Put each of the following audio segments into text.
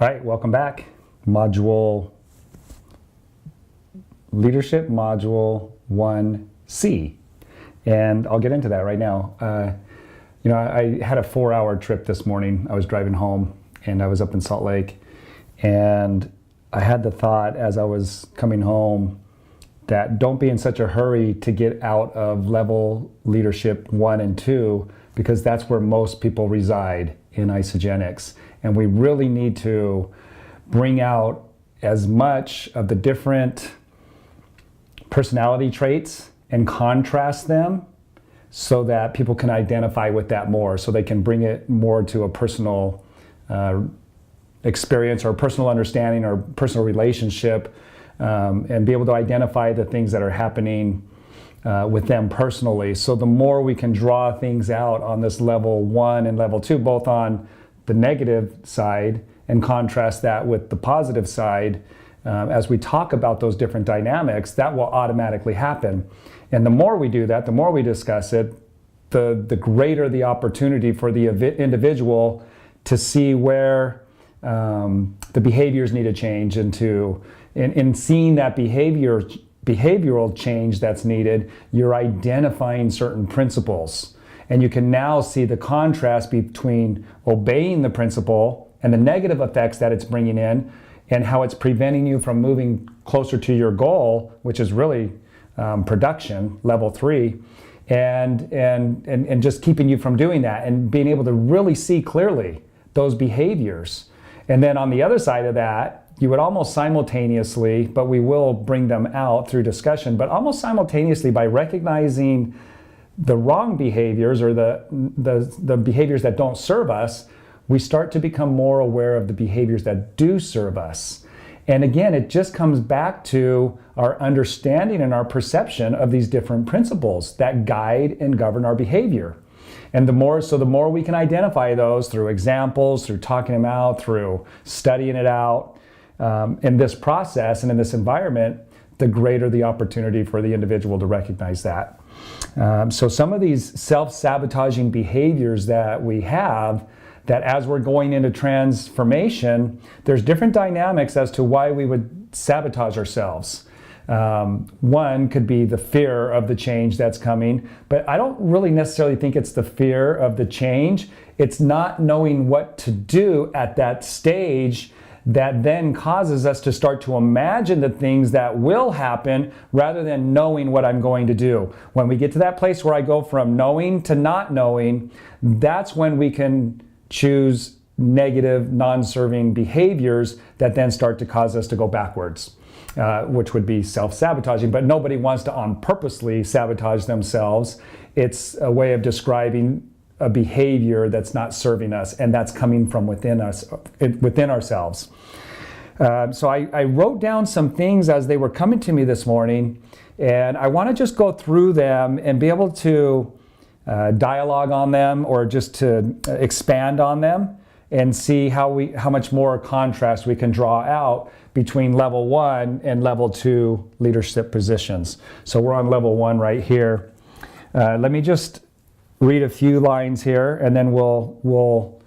All right, welcome back. Module Leadership, Module 1C. And I'll get into that right now. I had a 4-hour trip this morning. I was driving home and I was up in Salt Lake. And I had the thought as I was coming home that don't be in such a hurry to get out of level leadership 1 and 2, because that's where most people reside in Isagenix. And we really need to bring out as much of the different personality traits and contrast them so that people can identify with that more, so they can bring it more to a personal experience or personal understanding or personal relationship, and be able to identify the things that are happening with them personally. So the more we can draw things out on this level 1 and level 2, both on the negative side and contrast that with the positive side, as we talk about those different dynamics, that will automatically happen. And the more we do that, the more we discuss it, the greater the opportunity for the individual to see where the behaviors need to change, and in seeing that behavioral change that's needed, you're identifying certain principles. And you can now see the contrast between obeying the principle and the negative effects that it's bringing in, and how it's preventing you from moving closer to your goal, which is really production, level 3, and just keeping you from doing that and being able to really see clearly those behaviors. And then on the other side of that, you would almost simultaneously, but we will bring them out through discussion, but almost simultaneously, by recognizing the wrong behaviors or the behaviors that don't serve us, we start to become more aware of the behaviors that do serve us. And again, it just comes back to our understanding and our perception of these different principles that guide and govern our behavior. And the more we can identify those through examples, through talking them out, through studying it out, in this process and in this environment, the greater the opportunity for the individual to recognize that. So some of these self-sabotaging behaviors that we have, that as we're going into transformation, there's different dynamics as to why we would sabotage ourselves. One could be the fear of the change that's coming, but I don't really necessarily think it's the fear of the change. It's not knowing what to do at that stage that then causes us to start to imagine the things that will happen rather than knowing what I'm going to do. When we get to that place where I go from knowing to not knowing, that's when we can choose negative, non-serving behaviors that then start to cause us to go backwards, which would be self-sabotaging. But nobody wants to purposely sabotage themselves. It's a way of describing a behavior that's not serving us, and that's coming from within us, within ourselves. So I wrote down some things as they were coming to me this morning, and I want to just go through them and be able to dialogue on them, or just to expand on them and see how much more contrast we can draw out between level 1 and level 2 leadership positions. So we're on level 1 right here. Let me just read a few lines here, and then we'll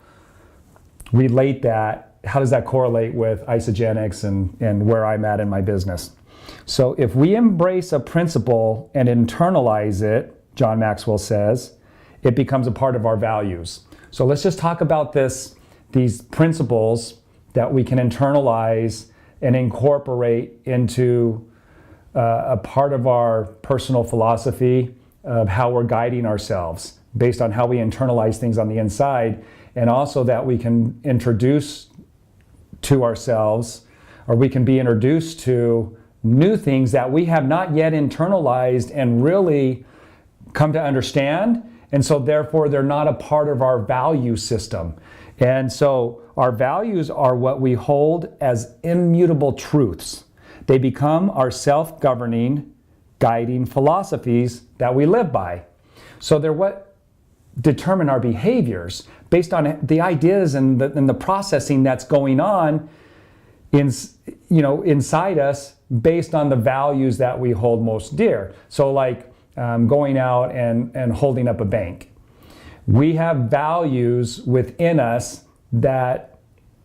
relate that. How does that correlate with Isagenix and where I'm at in my business? So if we embrace a principle and internalize it, John Maxwell says, it becomes a part of our values. So let's just talk about these principles that we can internalize and incorporate into a part of our personal philosophy of how we're guiding ourselves based on how we internalize things on the inside, and also that we can introduce to ourselves, or we can be introduced to new things that we have not yet internalized and really come to understand, and so therefore they're not a part of our value system. And so our values are what we hold as immutable truths. They become our self-governing, guiding philosophies that we live by. So they're what determine our behaviors based on the ideas and the processing that's going on inside us, based on the values that we hold most dear. So like going out and holding up a bank. We have values within us that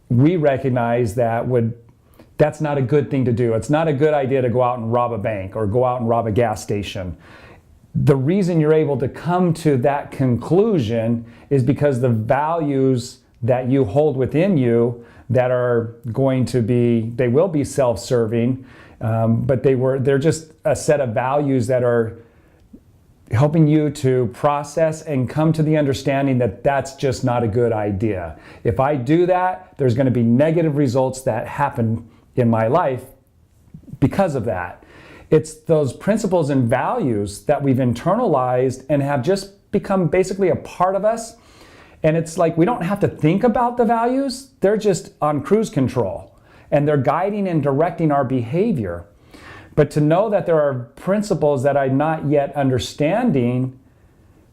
we recognize that's not a good thing to do. It's not a good idea to go out and rob a bank or go out and rob a gas station. The reason you're able to come to that conclusion is because the values that you hold within you that are going to be, they will be self-serving, but they're just a set of values that are helping you to process and come to the understanding that that's just not a good idea. If I do that, there's going to be negative results that happen in my life because of that. It's those principles and values that we've internalized and have just become basically a part of us. And it's like we don't have to think about the values. They're just on cruise control. And they're guiding and directing our behavior. But to know that there are principles that I'm not yet understanding,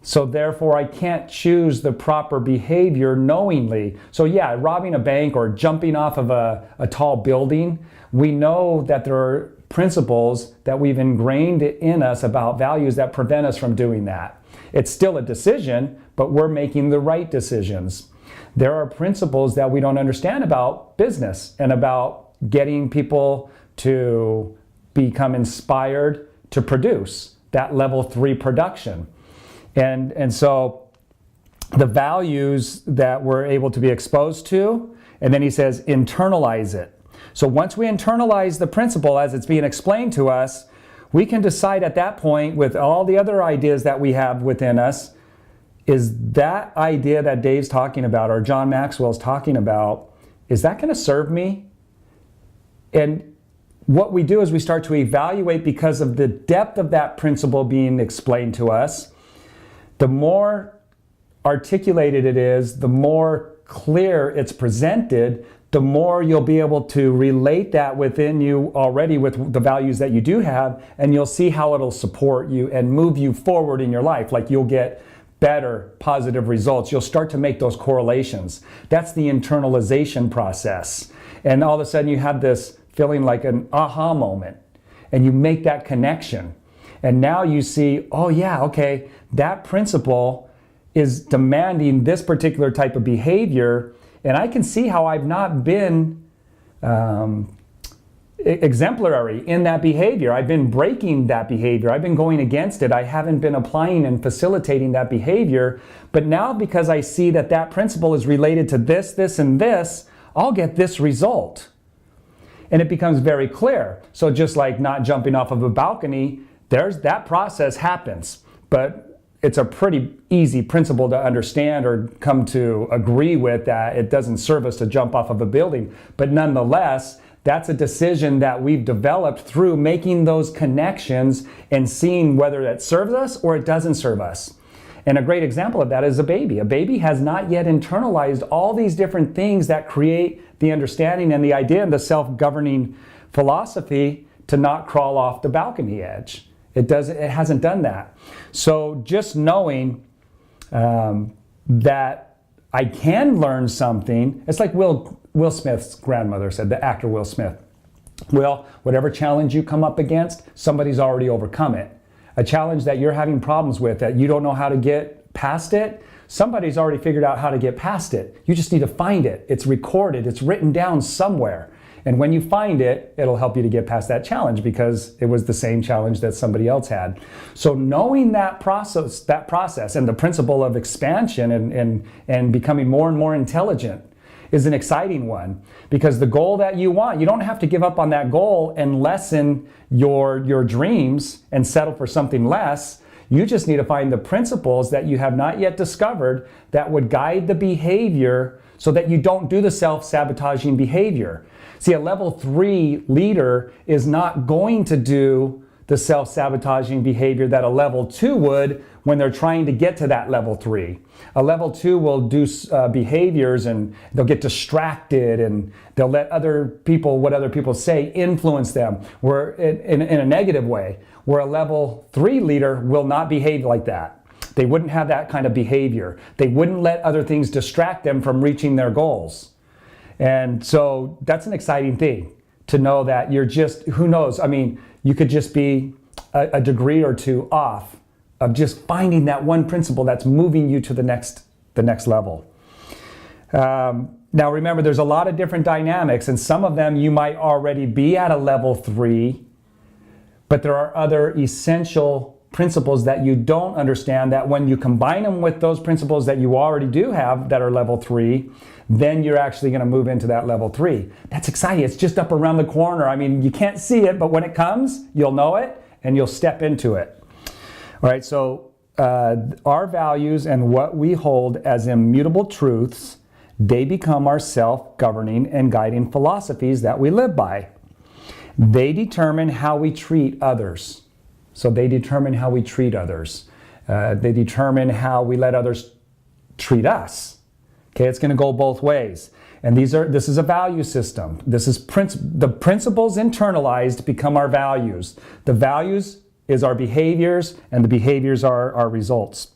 so therefore I can't choose the proper behavior knowingly. So yeah, robbing a bank or jumping off of a tall building, we know that there are principles that we've ingrained in us about values that prevent us from doing that. It's still a decision, but we're making the right decisions. There are principles that we don't understand about business and about getting people to become inspired to produce that level 3 production. And so the values that we're able to be exposed to, and then he says internalize it. So once we internalize the principle as it's being explained to us, we can decide at that point with all the other ideas that we have within us, is that idea that Dave's talking about or John Maxwell's talking about, is that going to serve me? And what we do is we start to evaluate because of the depth of that principle being explained to us. The more articulated it is, the more clear it's presented, the more you'll be able to relate that within you already with the values that you do have, and you'll see how it'll support you and move you forward in your life. Like you'll get better positive results. You'll start to make those correlations. That's the internalization process. And all of a sudden you have this feeling like an aha moment, and you make that connection. And now you see, oh yeah, okay, that principle is demanding this particular type of behavior, and I can see how I've not been exemplary in that behavior. I've been breaking that behavior. I've been going against it. I haven't been applying and facilitating that behavior. But now because I see that that principle is related to this, this, and this, I'll get this result. And it becomes very clear. So just like not jumping off of a balcony, that process happens. But it's a pretty easy principle to understand or come to agree with, that it doesn't serve us to jump off of a building. But nonetheless, that's a decision that we've developed through making those connections and seeing whether that serves us or it doesn't serve us. And a great example of that is a baby. A baby has not yet internalized all these different things that create the understanding and the idea and the self-governing philosophy to not crawl off the balcony edge. It hasn't done that. So just knowing that I can learn something, it's like Will Smith's grandmother said, the actor Will Smith. Well, whatever challenge you come up against, somebody's already overcome it. A challenge that you're having problems with, that you don't know how to get past it, somebody's already figured out how to get past it. You just need to find it. It's recorded, it's written down somewhere. And when you find it, it'll help you to get past that challenge because it was the same challenge that somebody else had. So knowing that process and the principle of expansion and becoming more and more intelligent is an exciting one, because the goal that you want, you don't have to give up on that goal and lessen your dreams and settle for something less. You just need to find the principles that you have not yet discovered that would guide the behavior so that you don't do the self-sabotaging behavior. See, a level 3 leader is not going to do the self-sabotaging behavior that a level 2 would when they're trying to get to that level 3. A level 2 will do behaviors and they'll get distracted and they'll let what other people say influence them in a negative way, where a level 3 leader will not behave like that. They wouldn't have that kind of behavior. They wouldn't let other things distract them from reaching their goals. And so that's an exciting thing, to know that you're just, who knows, I mean, you could just be a degree or two off of just finding that one principle that's moving you to the next level. Now Now remember, there's a lot of different dynamics, and some of them you might already be at a level 3, but there are other essential principles that you don't understand, that when you combine them with those principles that you already do have that are level 3, then you're actually going to move into that level 3. That's exciting. It's just up around the corner. I mean, you can't see it, but when it comes, you'll know it and you'll step into it. All right, so our values and what we hold as immutable truths, they become our self-governing and guiding philosophies that we live by. They determine how we treat others. So they determine how we treat others. They determine how we let others treat us. Okay, it's going to go both ways. And this is a value system. This is the principles internalized become our values. The values is our behaviors, and the behaviors are our results.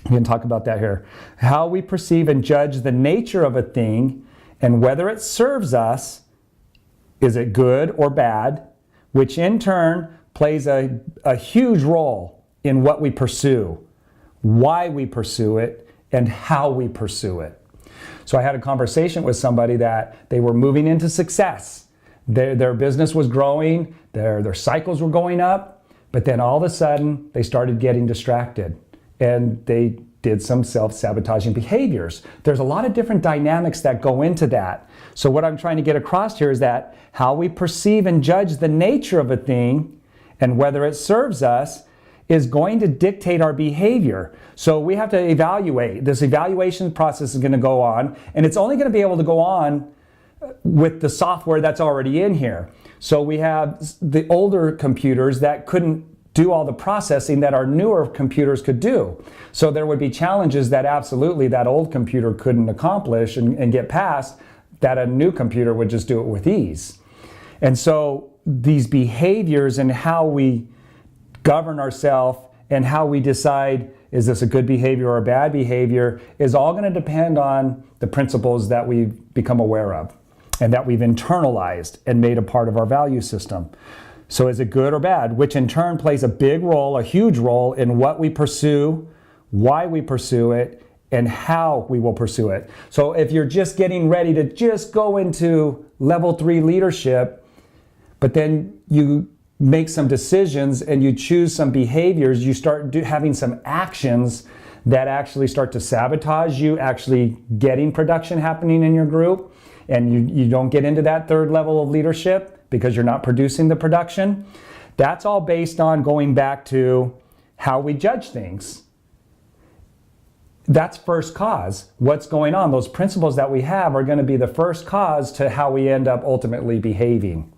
We can talk about that here. How we perceive and judge the nature of a thing and whether it serves us, is it good or bad, which in turn plays a huge role in what we pursue, why we pursue it, and how we pursue it. So I had a conversation with somebody that they were moving into success. Their business was growing, their cycles were going up, but then all of a sudden they started getting distracted and they did some self-sabotaging behaviors. There's a lot of different dynamics that go into that. So what I'm trying to get across here is that how we perceive and judge the nature of a thing and whether it serves us is going to dictate our behavior. So we have to evaluate. This evaluation process is going to go on, and it's only going to be able to go on with the software that's already in here. So we have the older computers that couldn't do all the processing that our newer computers could do. So there would be challenges that absolutely that old computer couldn't accomplish and get past, that a new computer would just do it with ease. And so these behaviors and how we govern ourselves and how we decide, is this a good behavior or a bad behavior, is all going to depend on the principles that we've become aware of and that we've internalized and made a part of our value system. So is it good or bad? Which in turn plays a big role, a huge role in what we pursue, why we pursue it, and how we will pursue it. So if you're just getting ready to just go into level 3 leadership, but then you make some decisions and you choose some behaviors, you start having some actions that actually start to sabotage you actually getting production happening in your group, and you don't get into that 3rd level of leadership because you're not producing the production. That's all based on going back to how we judge things. That's first cause. What's going on? Those principles that we have are going to be the first cause to how we end up ultimately behaving.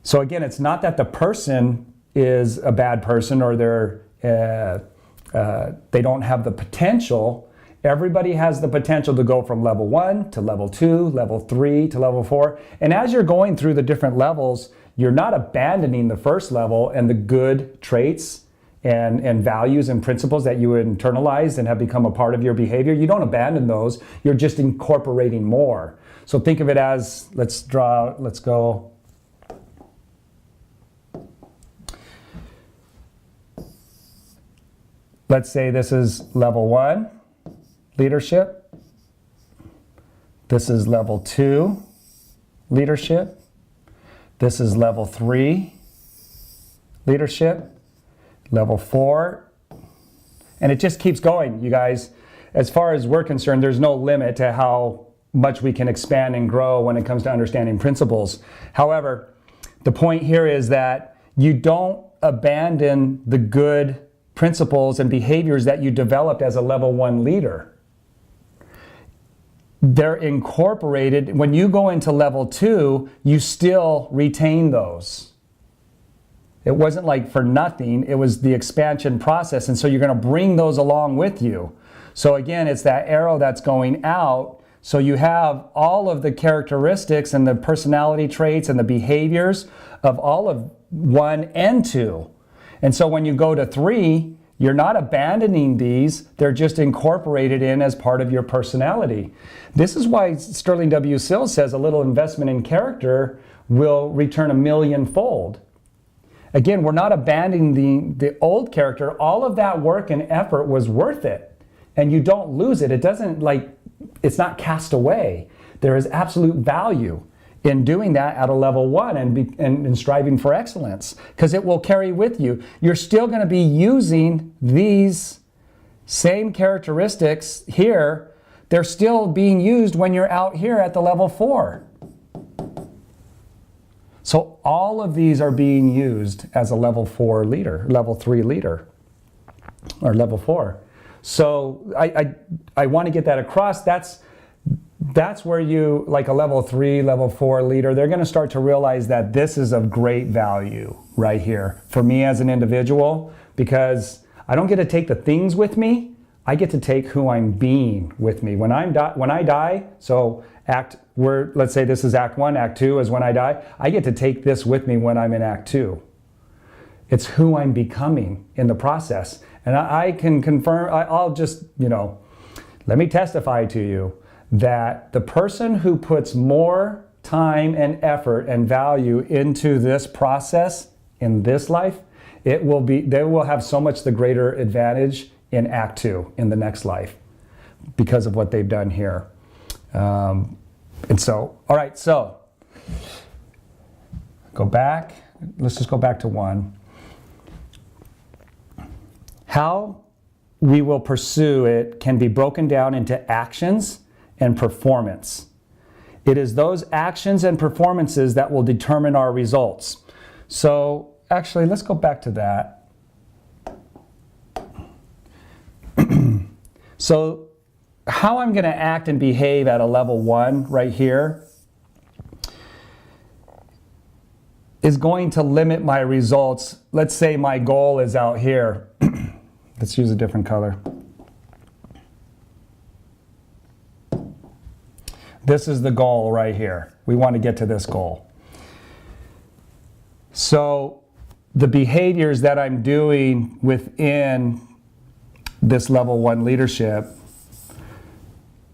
So again, it's not that the person is a bad person or they don't have the potential. Everybody has the potential to go from level 1 to level 2, level 3 to level 4. And as you're going through the different levels, you're not abandoning the first level and the good traits and values and principles that you internalized and have become a part of your behavior. You don't abandon those. You're just incorporating more. So think of it as, let's go. Let's say this is level 1. Leadership. This is level 2, leadership. This is level 3, leadership. Level 4. And it just keeps going, you guys. As far as we're concerned, there's no limit to how much we can expand and grow when it comes to understanding principles. However, the point here is that you don't abandon the good principles and behaviors that you developed as a level 1 leader. They're incorporated. When you go into level 2, you still retain those. It wasn't like for nothing. It was the expansion process. And so you're going to bring those along with you. So again, it's that arrow that's going out. So you have all of the characteristics and the personality traits and the behaviors of all of 1 and 2. And so when you go to 3, you're not abandoning these, they're just incorporated in as part of your personality. This is why Sterling W. Sills says a little investment in character will return 1,000,000-fold. Again, we're not abandoning the old character. All of that work and effort was worth it. And you don't lose it. It doesn't like it's not cast away. There is absolute value in doing that at a level 1 and striving for excellence, because it will carry with you. You're still going to be using these same characteristics here. They're still being used when you're out here at the level 4. So all of these are being used as a level 4 leader, level 3 leader, or level 4. So I want to get that across. That's where you, like a level 3, level 4 leader, they're going to start to realize that this is of great value right here for me as an individual, because I don't get to take the things with me. I get to take who I'm being with me. When I die, so let's say this is Act 1, Act 2 is when I die, I get to take this with me when I'm in Act 2. It's who I'm becoming in the process. And I can confirm, I'll just, let me testify to you that the person who puts more time and effort and value into this process in this life, they will have so much the greater advantage in Act 2, in the next life, because of what they've done here. And so, all right, so go back. Let's just go back to 1. How we will pursue it can be broken down into actions and performance. It is those actions and performances that will determine our results. So actually, let's go back to that. So how I'm going to act and behave at a level 1 right here is going to limit my results. Let's say my goal is out here. Let's use a different color. This is the goal right here. We want to get to this goal. So the behaviors that I'm doing within this level 1 leadership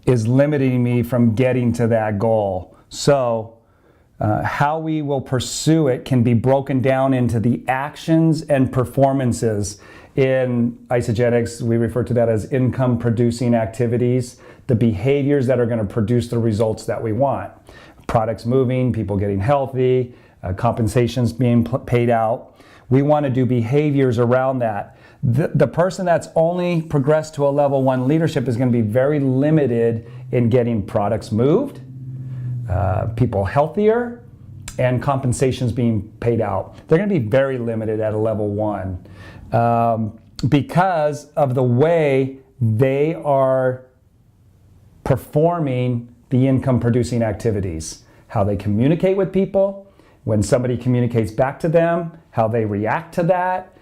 is limiting me from getting to that goal. So how we will pursue it can be broken down into the actions and performances. In Isagenix, we refer to that as income producing activities, the behaviors that are going to produce the results that we want. Products moving, people getting healthy, compensations being paid out. We want to do behaviors around that. The person that's only progressed to a level 1 leadership is going to be very limited in getting products moved, people healthier, and compensations being paid out. They're going to be very limited at a level 1 because of the way they are performing the income producing activities, how they communicate with people, when somebody communicates back to them, how they react to that.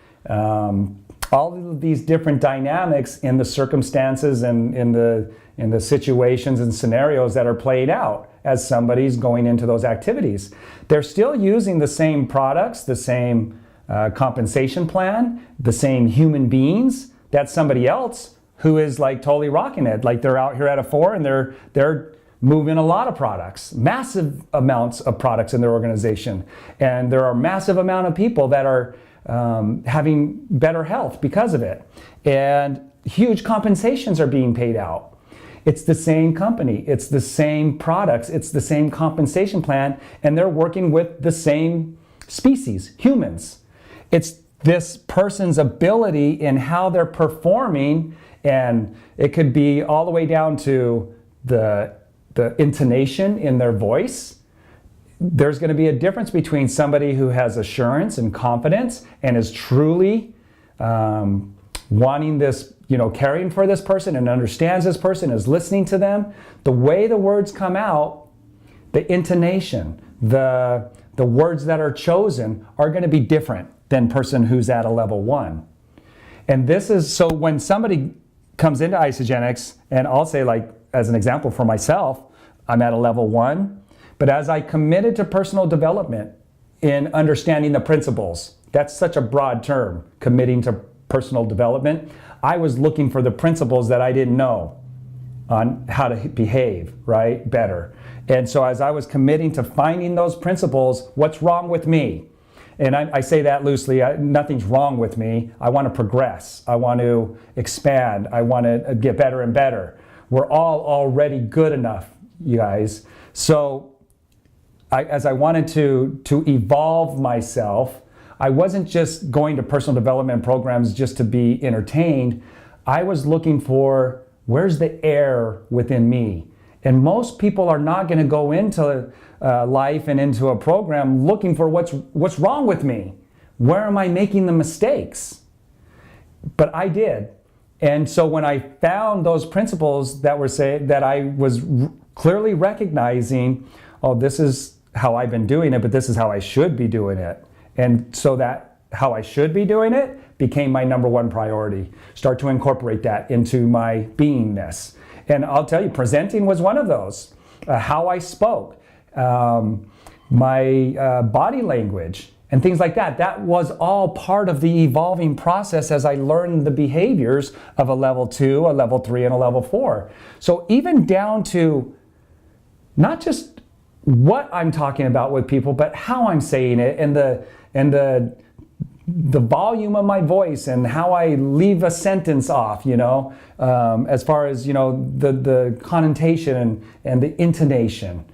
All of these different dynamics in the circumstances and in the situations and scenarios that are played out as somebody's going into those activities. They're still using the same products, the same compensation plan, the same human beings. That's somebody else who is like totally rocking it. Like they're out here at a 4 and they're moving a lot of products, massive amounts of products in their organization. And there are massive amount of people that are having better health because of it. And huge compensations are being paid out. It's the same company, it's the same products, it's the same compensation plan, and they're working with the same species, humans. It's this person's ability in how they're performing, and it could be all the way down to the intonation in their voice. There's going to be a difference between somebody who has assurance and confidence and is truly wanting this, caring for this person and understands this person, is listening to them. The way the words come out, the intonation, the words that are chosen are going to be different than person who's at a level 1. And this is, so when somebody comes into Isagenix, and I'll say, like, as an example for myself, I'm at a level 1. But as I committed to personal development in understanding the principles, that's such a broad term, committing to personal development, I was looking for the principles that I didn't know on how to behave, right, better. And so as I was committing to finding those principles, what's wrong with me? And I say that loosely, nothing's wrong with me. I want to progress. I want to expand. I want to get better and better. we're all already good enough, you guys. So as I wanted to evolve myself, I wasn't just going to personal development programs just to be entertained. I was looking for, where's the air within me? And most people are not going to go into life and into a program looking for what's wrong with me. Where am I making the mistakes? But I did. And so when I found those principles that were that I was clearly recognizing, oh, this is how I've been doing it, but this is how I should be doing it. And so that how I should be doing it became my number one priority. Start to incorporate that into my beingness. And I'll tell you, presenting was one of those. How I spoke, my body language, and things like that. That was all part of the evolving process as I learned the behaviors of a level 2, a level 3, and a level 4. So even down to not just what I'm talking about with people, but how I'm saying it, and the volume of my voice, and how I leave a sentence off, as far as, the connotation and the intonation.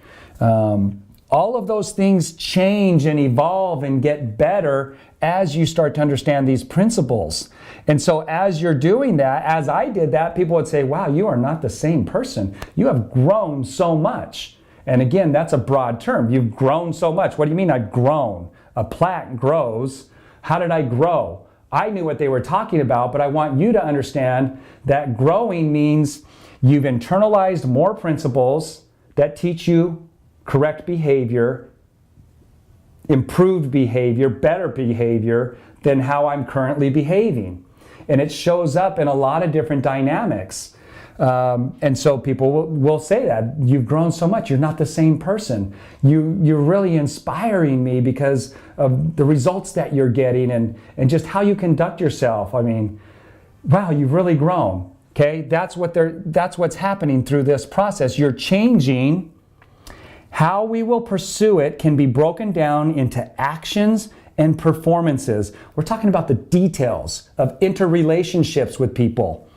All of those things change and evolve and get better as you start to understand these principles. And so as you're doing that, as I did that, people would say, wow, you are not the same person. You have grown so much. And again, that's a broad term. You've grown so much. What do you mean I've grown? A plant grows. How did I grow? I knew what they were talking about, but I want you to understand that growing means you've internalized more principles that teach you correct behavior, improved behavior, better behavior than how I'm currently behaving. And it shows up in a lot of different dynamics. And so people will say that, you've grown so much, you're not the same person. You're really inspiring me because of the results that you're getting and just how you conduct yourself. I mean, wow, you've really grown. Okay, that's what's happening through this process. You're changing. How we will pursue it can be broken down into actions and performances. We're talking about the details of interrelationships with people.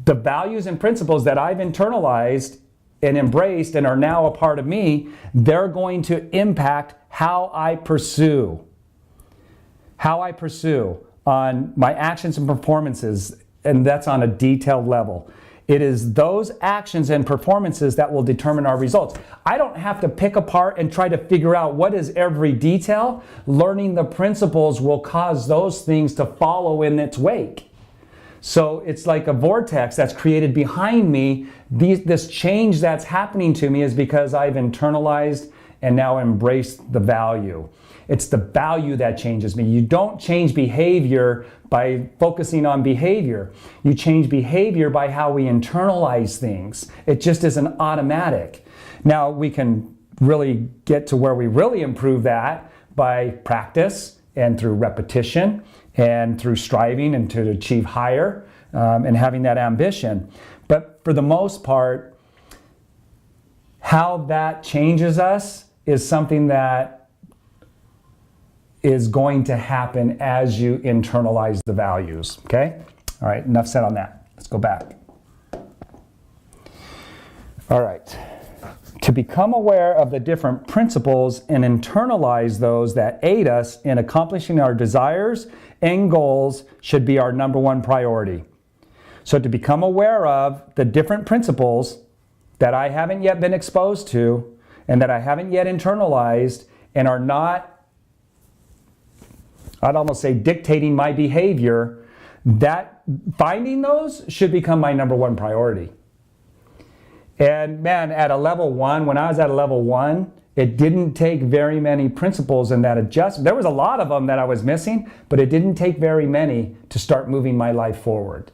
The values and principles that I've internalized and embraced and are now a part of me, they're going to impact how I pursue. How I pursue on my actions and performances, and that's on a detailed level. It is those actions and performances that will determine our results. I don't have to pick apart and try to figure out what is every detail. Learning the principles will cause those things to follow in its wake. So it's like a vortex that's created behind me. This change that's happening to me is because I've internalized and now embraced the value. It's the value that changes me. You don't change behavior by focusing on behavior. You change behavior by how we internalize things. It just isn't automatic. Now, we can really get to where we really improve that by practice and through repetition and through striving and to achieve higher and having that ambition. But for the most part, how that changes us is something that is going to happen as you internalize the values, okay? All right, enough said on that. Let's go back. All right. To become aware of the different principles and internalize those that aid us in accomplishing our desires and goals should be our number one priority. So to become aware of the different principles that I haven't yet been exposed to and that I haven't yet internalized and are not, I'd almost say, dictating my behavior, that finding those should become my number one priority. And man, at a level 1, when I was at a level 1, it didn't take very many principles in that adjustment. There was a lot of them that I was missing, but it didn't take very many to start moving my life forward.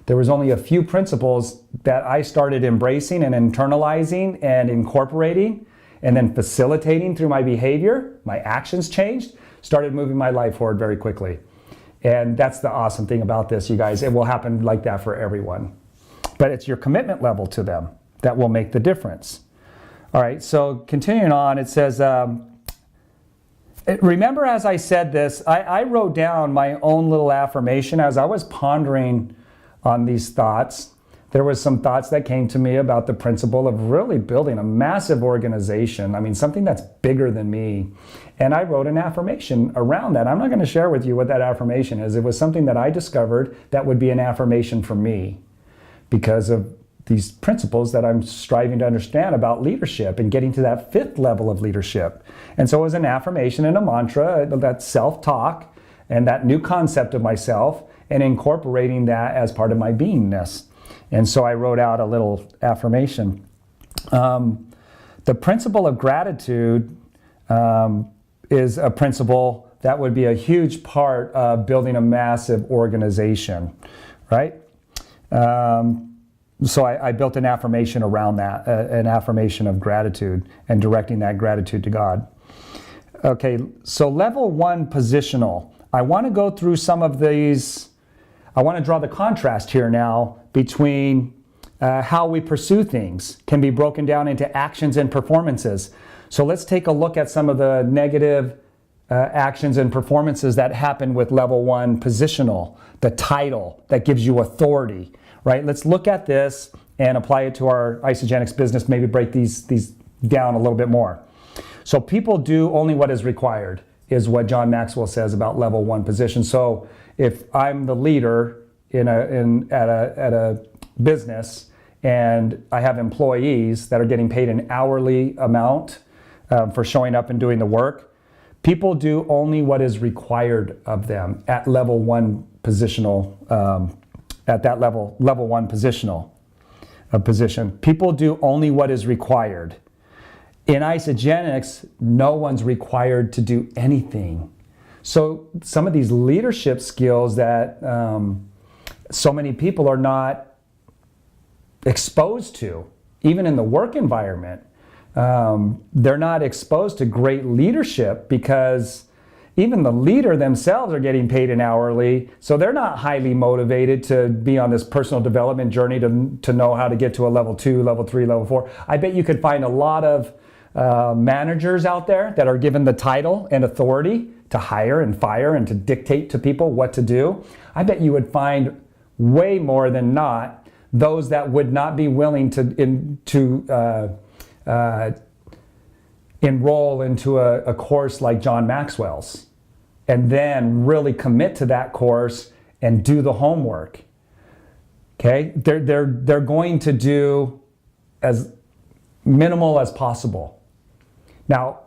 There was only a few principles that I started embracing and internalizing and incorporating and then facilitating through my behavior. My actions changed, started moving my life forward very quickly. And that's the awesome thing about this, you guys. It will happen like that for everyone. But it's your commitment level to them that will make the difference. All right, so continuing on, it says, remember as I said this, I wrote down my own little affirmation as I was pondering on these thoughts, there was some thoughts that came to me about the principle of really building a massive organization. I mean, something that's bigger than me. And I wrote an affirmation around that. I'm not going to share with you what that affirmation is. It was something that I discovered that would be an affirmation for me because of these principles that I'm striving to understand about leadership and getting to that 5th level of leadership. And so it was an affirmation and a mantra, that self-talk and that new concept of myself, and incorporating that as part of my beingness. And so I wrote out a little affirmation. The principle of gratitude is a principle that would be a huge part of building a massive organization, right? So I built an affirmation around that, an affirmation of gratitude and directing that gratitude to God. Okay, so level 1 positional. I want to go through some of these. I want to draw the contrast here now between how we pursue things can be broken down into actions and performances. So let's take a look at some of the negative actions and performances that happen with level 1 positional, the title that gives you authority, right? Let's look at this and apply it to our Isagenix business, maybe break these down a little bit more. So people do only what is required is what John Maxwell says about level 1 position. So if I'm the leader at a business and I have employees that are getting paid an hourly amount for showing up and doing the work, people do only what is required of them at level 1 positional, at that level 1 positional position. People do only what is required. In Isagenix, no one's required to do anything. So some of these leadership skills that so many people are not exposed to, even in the work environment, they're not exposed to great leadership because even the leader themselves are getting paid an hourly, so they're not highly motivated to be on this personal development journey to know how to get to a level 2, level 3, level 4. I bet you could find a lot of managers out there that are given the title and authority to hire and fire and to dictate to people what to do. I bet you would find way more than not those that would not be willing to enroll into a course like John Maxwell's and then really commit to that course and do the homework. Okay, they're going to do as minimal as possible. Now,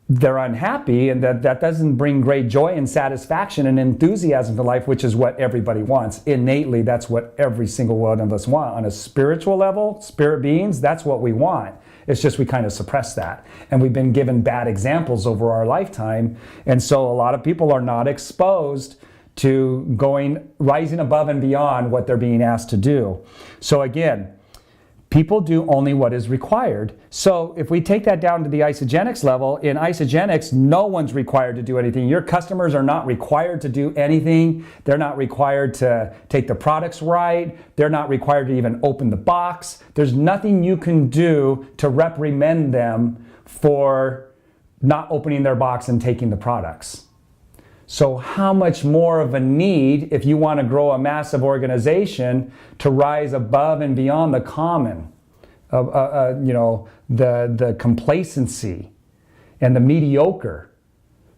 they're unhappy, and that doesn't bring great joy and satisfaction and enthusiasm to life, which is what everybody wants. Innately, that's what every single one of us want. On a spiritual level, spirit beings, that's what we want. It's just we kind of suppress that. And we've been given bad examples over our lifetime. And so a lot of people are not exposed to rising above and beyond what they're being asked to do. So again, people do only what is required. So if we take that down to the Isagenix level, in Isagenix, no one's required to do anything. Your customers are not required to do anything. They're not required to take the products right. They're not required to even open the box. There's nothing you can do to reprimand them for not opening their box and taking the products. So how much more of a need, if you want to grow a massive organization, to rise above and beyond the common, the complacency and the mediocre,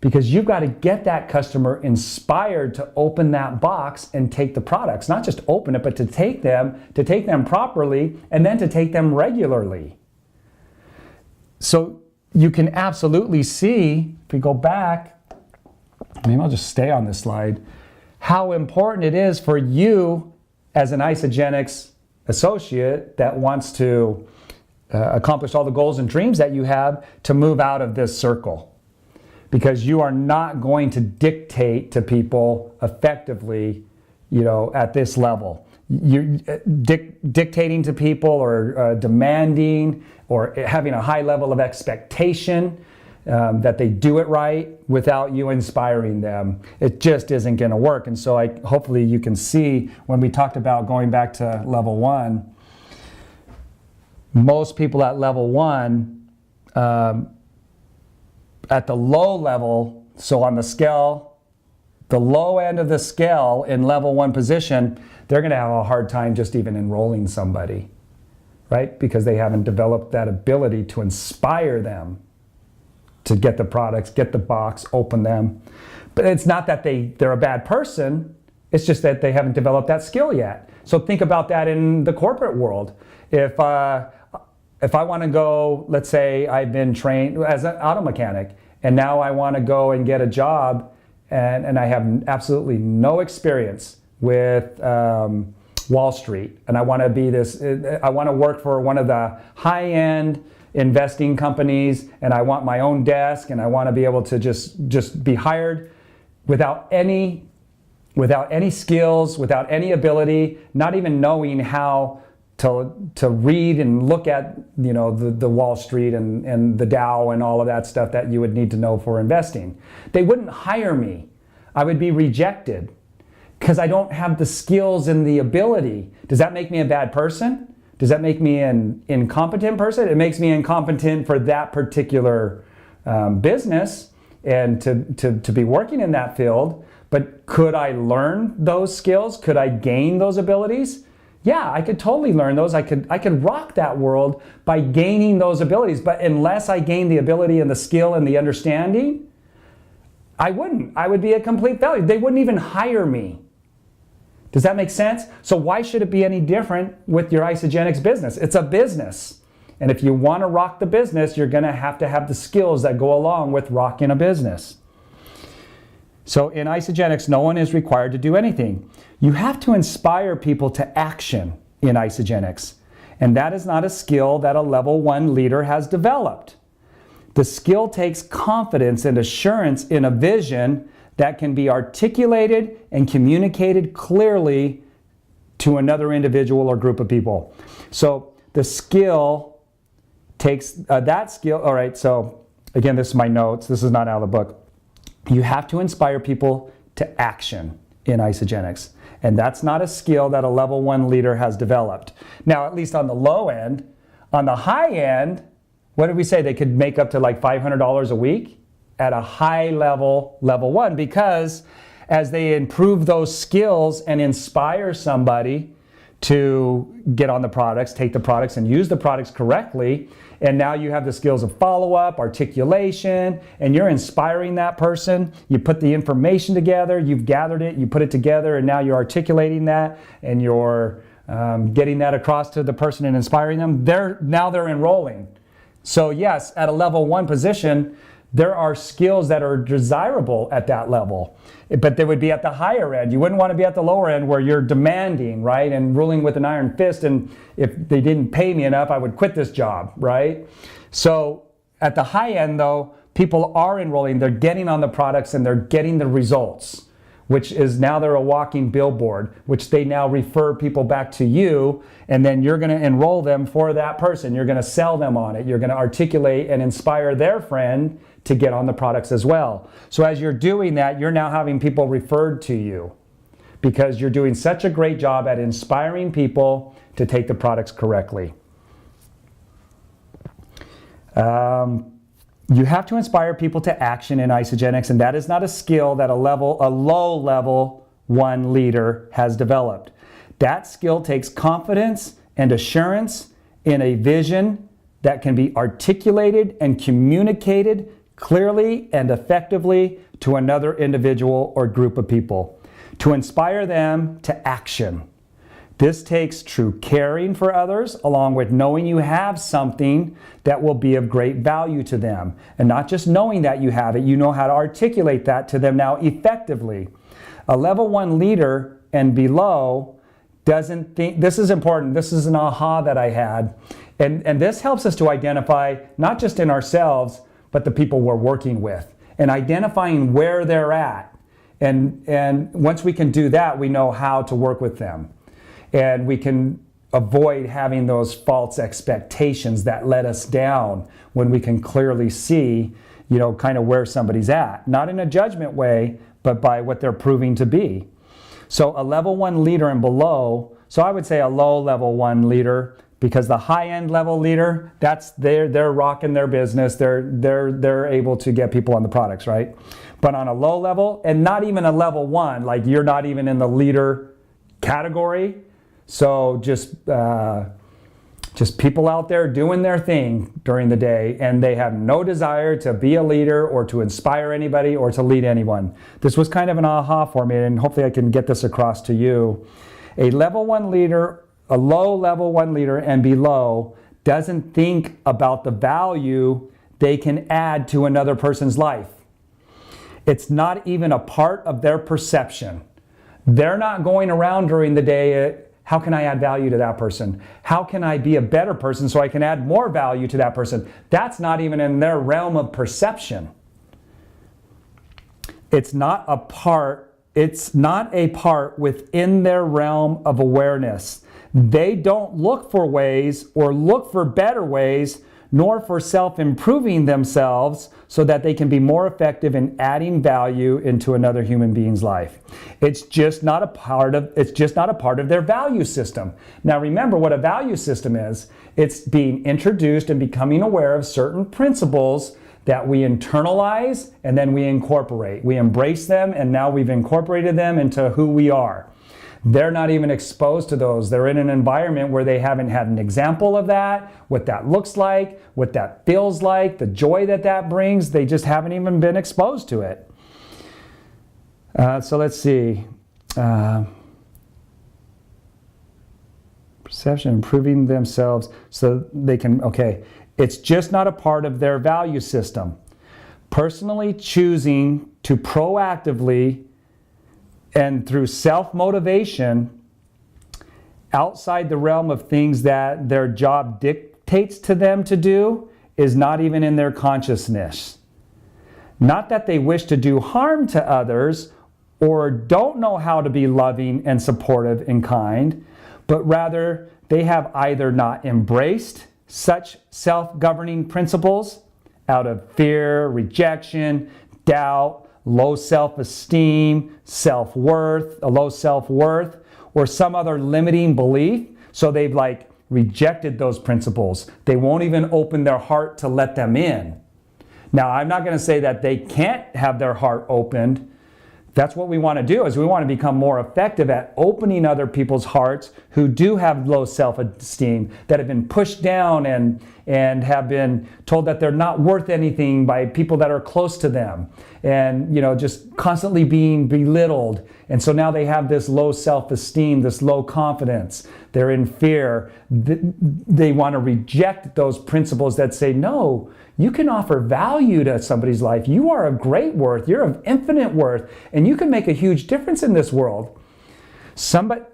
because you've got to get that customer inspired to open that box and take the products. Not just open it, but to take them properly, and then to take them regularly. So you can absolutely see, if we go back, maybe I'll just stay on this slide, how important it is for you as an Isagenix associate that wants to accomplish all the goals and dreams that you have to move out of this circle. Because you are not going to dictate to people effectively, at this level. You're dictating to people or demanding or having a high level of expectation that they do it right without you inspiring them. It just isn't going to work. And so hopefully you can see when we talked about going back to level 1, most people at level 1, at the low level, so on the scale the low end of the scale in level 1 position, they're going to have a hard time just even enrolling somebody, right? Because they haven't developed that ability to inspire them to get the products, get the box, open them. But it's not that they're a bad person, it's just that they haven't developed that skill yet. So think about that in the corporate world. If I want to go, let's say I've been trained as an auto mechanic, and now I want to go and get a job, and I have absolutely no experience with Wall Street, and I want to work for one of the high-end investing companies, and I want my own desk, and I want to be able to just be hired without any skills, without any ability, not even knowing how to read and look at the Wall Street and the Dow and all of that stuff that you would need to know for investing. They wouldn't hire me. I would be rejected because I don't have the skills and the ability. Does that make me a bad person? Does that make me an incompetent person? It makes me incompetent for that particular business and to be working in that field. But could I learn those skills? Could I gain those abilities? Yeah, I could totally learn those. I could rock that world by gaining those abilities. But unless I gain the ability and the skill and the understanding, I wouldn't. I would be a complete failure. They wouldn't even hire me. Does that make sense? So why should it be any different with your Isagenix business? It's a business. And if you want to rock the business, you're going to have the skills that go along with rocking a business. So in Isagenix, no one is required to do anything. You have to inspire people to action in Isagenix. And that is not a skill that a level 1 leader has developed. The skill takes confidence and assurance in a vision that can be articulated and communicated clearly to another individual or group of people. So the skill takes that skill. All right, so again, this is my notes. This is not out of the book. You have to inspire people to action in Isagenix. And that's not a skill that a level 1 leader has developed. Now, at least on the low end. On the high end, what did we say? They could make up to like $500 a week at a high level 1, because as they improve those skills and inspire somebody to get on the products, take the products and use the products correctly, and now you have the skills of follow-up, articulation, and you're inspiring that person. You put the information together, you've gathered it, you put it together, and now you're articulating that, and you're getting that across to the person and inspiring them. Now they're enrolling. So yes, at a level 1 position, there are skills that are desirable at that level, but they would be at the higher end. You wouldn't want to be at the lower end where you're demanding, right, and ruling with an iron fist, and if they didn't pay me enough, I would quit this job, right? So at the high end, though, people are enrolling, they're getting on the products, and they're getting the results, which is now they're a walking billboard, which they now refer people back to you, and then you're going to enroll them for that person. You're going to sell them on it. You're going to articulate and inspire their friend to get on the products as well. So as you're doing that, you're now having people referred to you because you're doing such a great job at inspiring people to take the products correctly. You have to inspire people to action in Isagenix, and that is not a skill that a low level 1 leader has developed. That skill takes confidence and assurance in a vision that can be articulated and communicated clearly and effectively to another individual or group of people, to inspire them to action. This takes true caring for others, along with knowing you have something that will be of great value to them. And not just knowing that you have it, you know how to articulate that to them now effectively. A level 1 leader and below doesn't think, this is important, this is an aha that I had, and this helps us to identify, not just in ourselves, but the people we're working with, and identifying where they're at. And once we can do that, we know how to work with them. And we can avoid having those false expectations that let us down when we can clearly see, kind of where somebody's at. Not in a judgment way, but by what they're proving to be. So a level 1 leader and below, so I would say a low level 1 leader because the high-end level leader, that's they're rocking their business. They're able to get people on the products, right? But on a low level, and not even a level 1, like you're not even in the leader category. So just people out there doing their thing during the day, and they have no desire to be a leader or to inspire anybody or to lead anyone. This was kind of an aha for me, and hopefully I can get this across to you. A level 1 leader, a low level 1 leader and below doesn't think about the value they can add to another person's life. It's not even a part of their perception. They're not going around during the day, how can I add value to that person? How can I be a better person so I can add more value to that person? That's not even in their realm of perception. It's not a part within their realm of awareness. They don't look for ways or look for better ways, nor for self-improving themselves so that they can be more effective in adding value into another human being's life. It's just not a part of their value system. Now remember what a value system is. It's being introduced and becoming aware of certain principles that we internalize and then we incorporate. We embrace them and now we've incorporated them into who we are. They're not even exposed to those. They're in an environment where they haven't had an example of that, what that looks like, what that feels like, the joy that brings. They just haven't even been exposed to it. So let's see. Perception, improving themselves so they can, okay. It's just not a part of their value system. Personally choosing to proactively and through self-motivation outside the realm of things that their job dictates to them to do is not even in their consciousness. Not that they wish to do harm to others or don't know how to be loving and supportive and kind, but rather they have either not embraced such self-governing principles out of fear, rejection, doubt, low self-esteem, a low self-worth, or some other limiting belief. So they've rejected those principles. They won't even open their heart to let them in. Now, I'm not going to say that they can't have their heart opened. That's what we want to do, is we want to become more effective at opening other people's hearts who do have low self-esteem, that have been pushed down and have been told that they're not worth anything by people that are close to them, and just constantly being belittled. And so now they have this low self-esteem, this low confidence. They're in fear. They want to reject those principles that say, no, you can offer value to somebody's life. You are of great worth. You're of infinite worth. And you can make a huge difference in this world.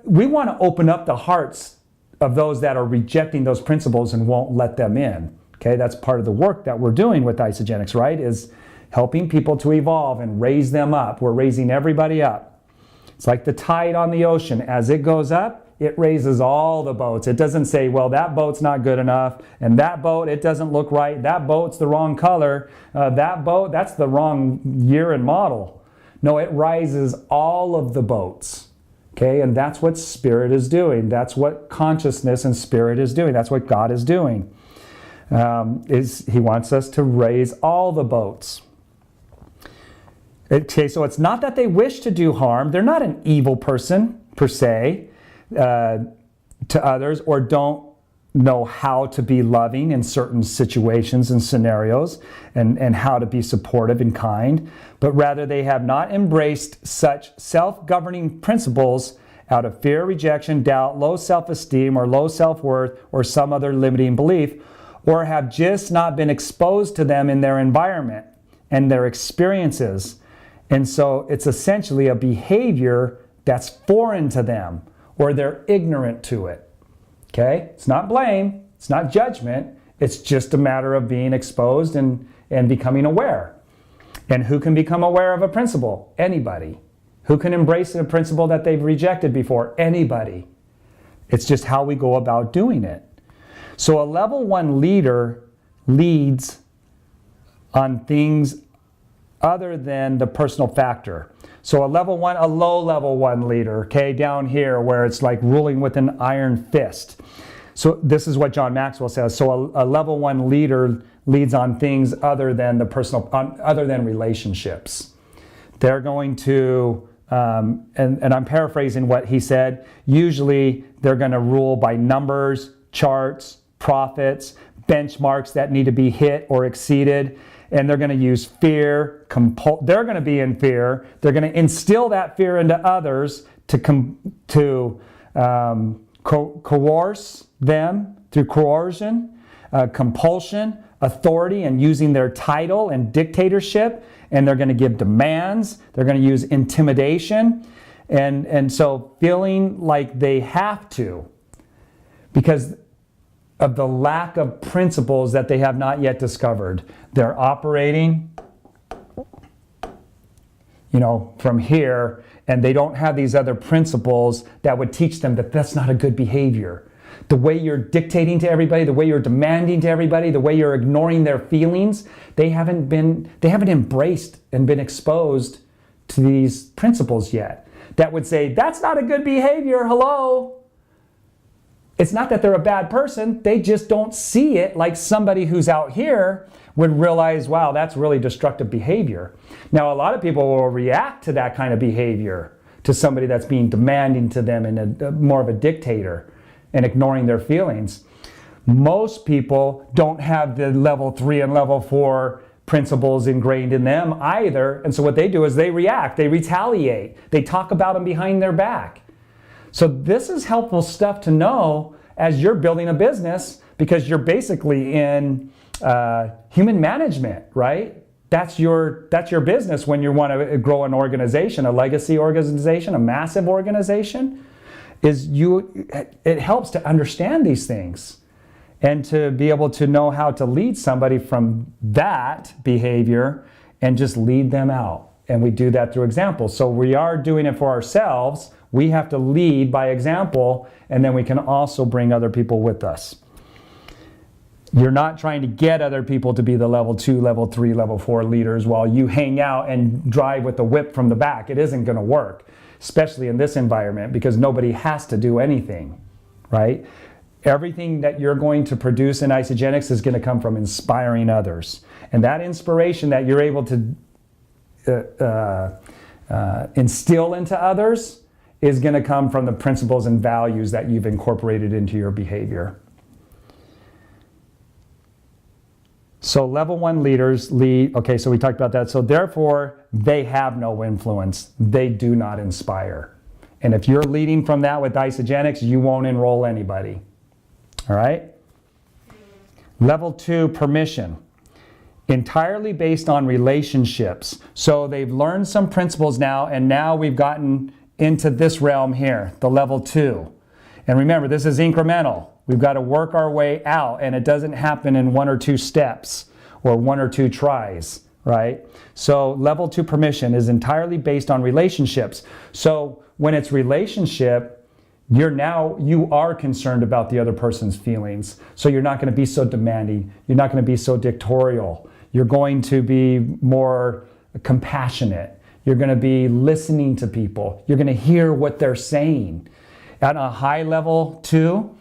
We want to open up the hearts of those that are rejecting those principles and won't let them in. Okay, that's part of the work that we're doing with Isagenix, right? Is helping people to evolve and raise them up. We're raising everybody up. It's like the tide on the ocean. As it goes up, it raises all the boats. It doesn't say, well, that boat's not good enough, and that boat, it doesn't look right. That boat's the wrong color. That boat, that's the wrong year and model. No, it rises all of the boats. Okay, and that's what spirit is doing. That's what consciousness and spirit is doing. That's what God is doing. He wants us to raise all the boats. Okay, so it's not that they wish to do harm. They're not an evil person, per se, to others, or don't know how to be loving in certain situations and scenarios, and how to be supportive and kind, but rather they have not embraced such self-governing principles out of fear, rejection, doubt, low self-esteem, or low self-worth, or some other limiting belief, or have just not been exposed to them in their environment and their experiences. And so it's essentially a behavior that's foreign to them, or they're ignorant to it. Okay? It's not blame, it's not judgment, it's just a matter of being exposed and becoming aware. And who can become aware of a principle? Anybody. Who can embrace a principle that they've rejected before? Anybody. It's just how we go about doing it. So a level 1 leader leads on things other than the personal factor. So a low level 1 leader, okay, down here where it's like ruling with an iron fist. So this is what John Maxwell says. So a level 1 leader leads on things other than other than relationships. They're going to, and I'm paraphrasing what he said. Usually they're going to rule by numbers, charts, profits, benchmarks that need to be hit or exceeded. And they're going to use fear. They're going to be in fear. They're going to instill that fear into others to coerce them through coercion, compulsion, authority, and using their title and dictatorship. And they're going to give demands. They're going to use intimidation. And so feeling like they have to, because of the lack of principles that they have not yet discovered. They're operating, from here, and they don't have these other principles that would teach them that that's not a good behavior. The way you're dictating to everybody, the way you're demanding to everybody, the way you're ignoring their feelings, they haven't embraced and been exposed to these principles yet. That would say, that's not a good behavior, hello. It's not that they're a bad person, they just don't see it like somebody who's out here would realize, wow, that's really destructive behavior. Now, a lot of people will react to that kind of behavior, to somebody that's being demanding to them and more of a dictator and ignoring their feelings. Most people don't have the level 3 and level 4 principles ingrained in them either. And so what they do is they react, they retaliate, they talk about them behind their back. So this is helpful stuff to know as you're building a business, because you're basically in human management, right? That's your business when you want to grow an organization, a legacy organization, a massive organization. It helps to understand these things and to be able to know how to lead somebody from that behavior and just lead them out. And we do that through example. So we are doing it for ourselves. We have to lead by example, and then we can also bring other people with us. You're not trying to get other people to be the level 2, level 3, level 4 leaders while you hang out and drive with the whip from the back. It isn't going to work, especially in this environment, because nobody has to do anything, right? Everything that you're going to produce in Isagenix is going to come from inspiring others. And that inspiration that you're able to instill into others is going to come from the principles and values that you've incorporated into your behavior. So level 1 leaders lead, okay, so we talked about that. So therefore, they have no influence. They do not inspire. And if you're leading from that with Isagenix, you won't enroll anybody. All right? Level 2, permission. Entirely based on relationships. So they've learned some principles now, and now we've gotten into this realm here, the level 2. And remember, this is incremental. We've got to work our way out, and it doesn't happen in 1 or 2 steps or 1 or 2 tries, right? So level 2 permission is entirely based on relationships. So when it's relationship, you are concerned about the other person's feelings. So you're not going to be so demanding. You're not going to be so dictatorial. You're going to be more compassionate. You're going to be listening to people. You're going to hear what they're saying. At a high level 2,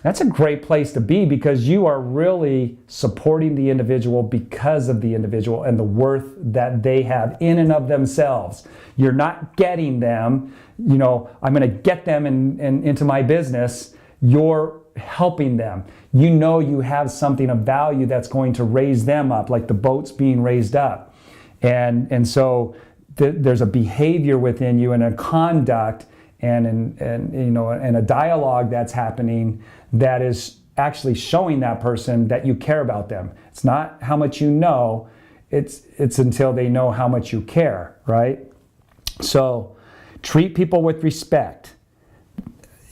that's a great place to be, because you are really supporting the individual because of the individual and the worth that they have in and of themselves. You're not getting them, I'm going to get them into my business. You're helping them. You have something of value that's going to raise them up, like the boat's being raised up. And so there's a behavior within you and a conduct and a dialogue that's happening that is actually showing that person that you care about them. It's not how much you know, it's until they know how much you care, right? So treat people with respect.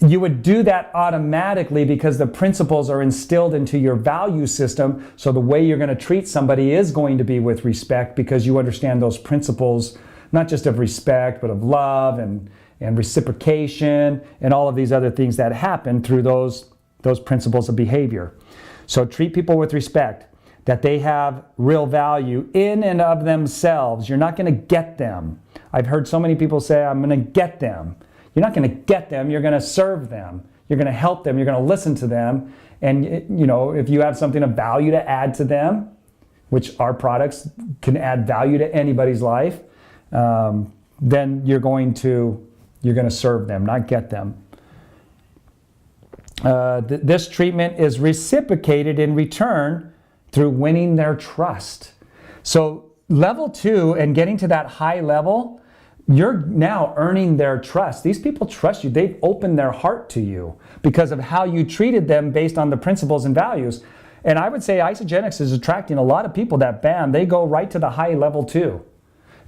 You would do that automatically because the principles are instilled into your value system. So the way you're going to treat somebody is going to be with respect, because you understand those principles, not just of respect, but of love and reciprocation and all of these other things that happen through those principles of behavior. So treat people with respect, that they have real value in and of themselves. You're not going to get them. I've heard so many people say, I'm going to get them. You're not going to get them, you're going to serve them. You're going to help them. You're going to listen to them. And, if you have something of value to add to them, which our products can add value to anybody's life, then you're going to serve them, not get them. This treatment is reciprocated in return through winning their trust. So level 2 and getting to that high level, you're now earning their trust. These people trust you. They've opened their heart to you because of how you treated them based on the principles and values. And I would say Isagenix is attracting a lot of people that, bam, they go right to the high level 2.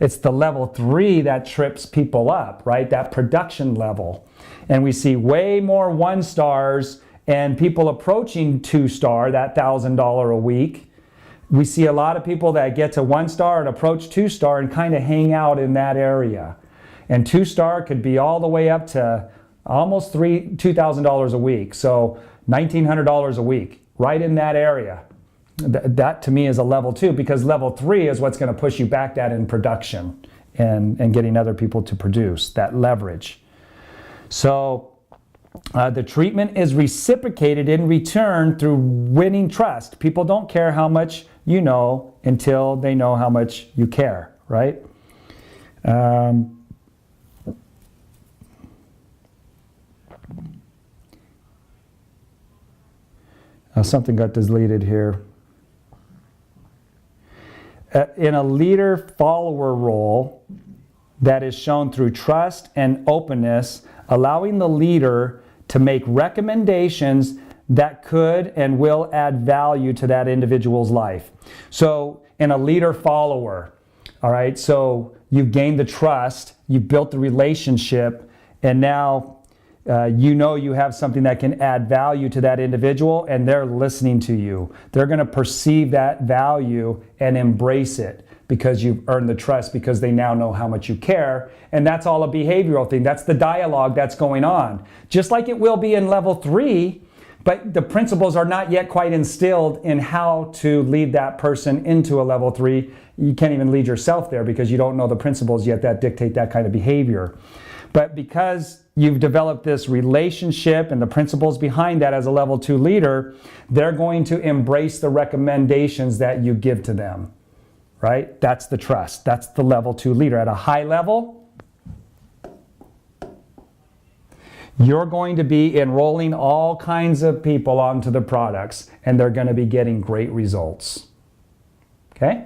It's the level 3 that trips people up, right? That production level. And we see way more 1-stars and people approaching 2-star, that $1,000 a week. We see a lot of people that get to 1-star and approach 2-star and kind of hang out in that area. And 2-star could be all the way up to almost $2,000 a week. So $1,900 a week, right in that area. That to me is a level 2, because level 3 is what's going to push you back that in production and getting other people to produce, that leverage. So the treatment is reciprocated in return through winning trust. People don't care how much you know until they know how much you care, right? Something got deleted here. In a leader-follower role that is shown through trust and openness, allowing the leader to make recommendations that could and will add value to that individual's life. So in a leader-follower, all right, so you've gained the trust, you've built the relationship, and now you have something that can add value to that individual, and they're listening to you. They're going to perceive that value and embrace it because you've earned the trust, because they now know how much you care. And that's all a behavioral thing. That's the dialogue that's going on. Just like it will be in level 3, but the principles are not yet quite instilled in how to lead that person into a level 3. You can't even lead yourself there because you don't know the principles yet that dictate that kind of behavior. But because you've developed this relationship and the principles behind that as a level 2 leader, they're going to embrace the recommendations that you give to them, right? That's the trust. That's the level 2 leader. At a high level, you're going to be enrolling all kinds of people onto the products, and they're going to be getting great results. Okay?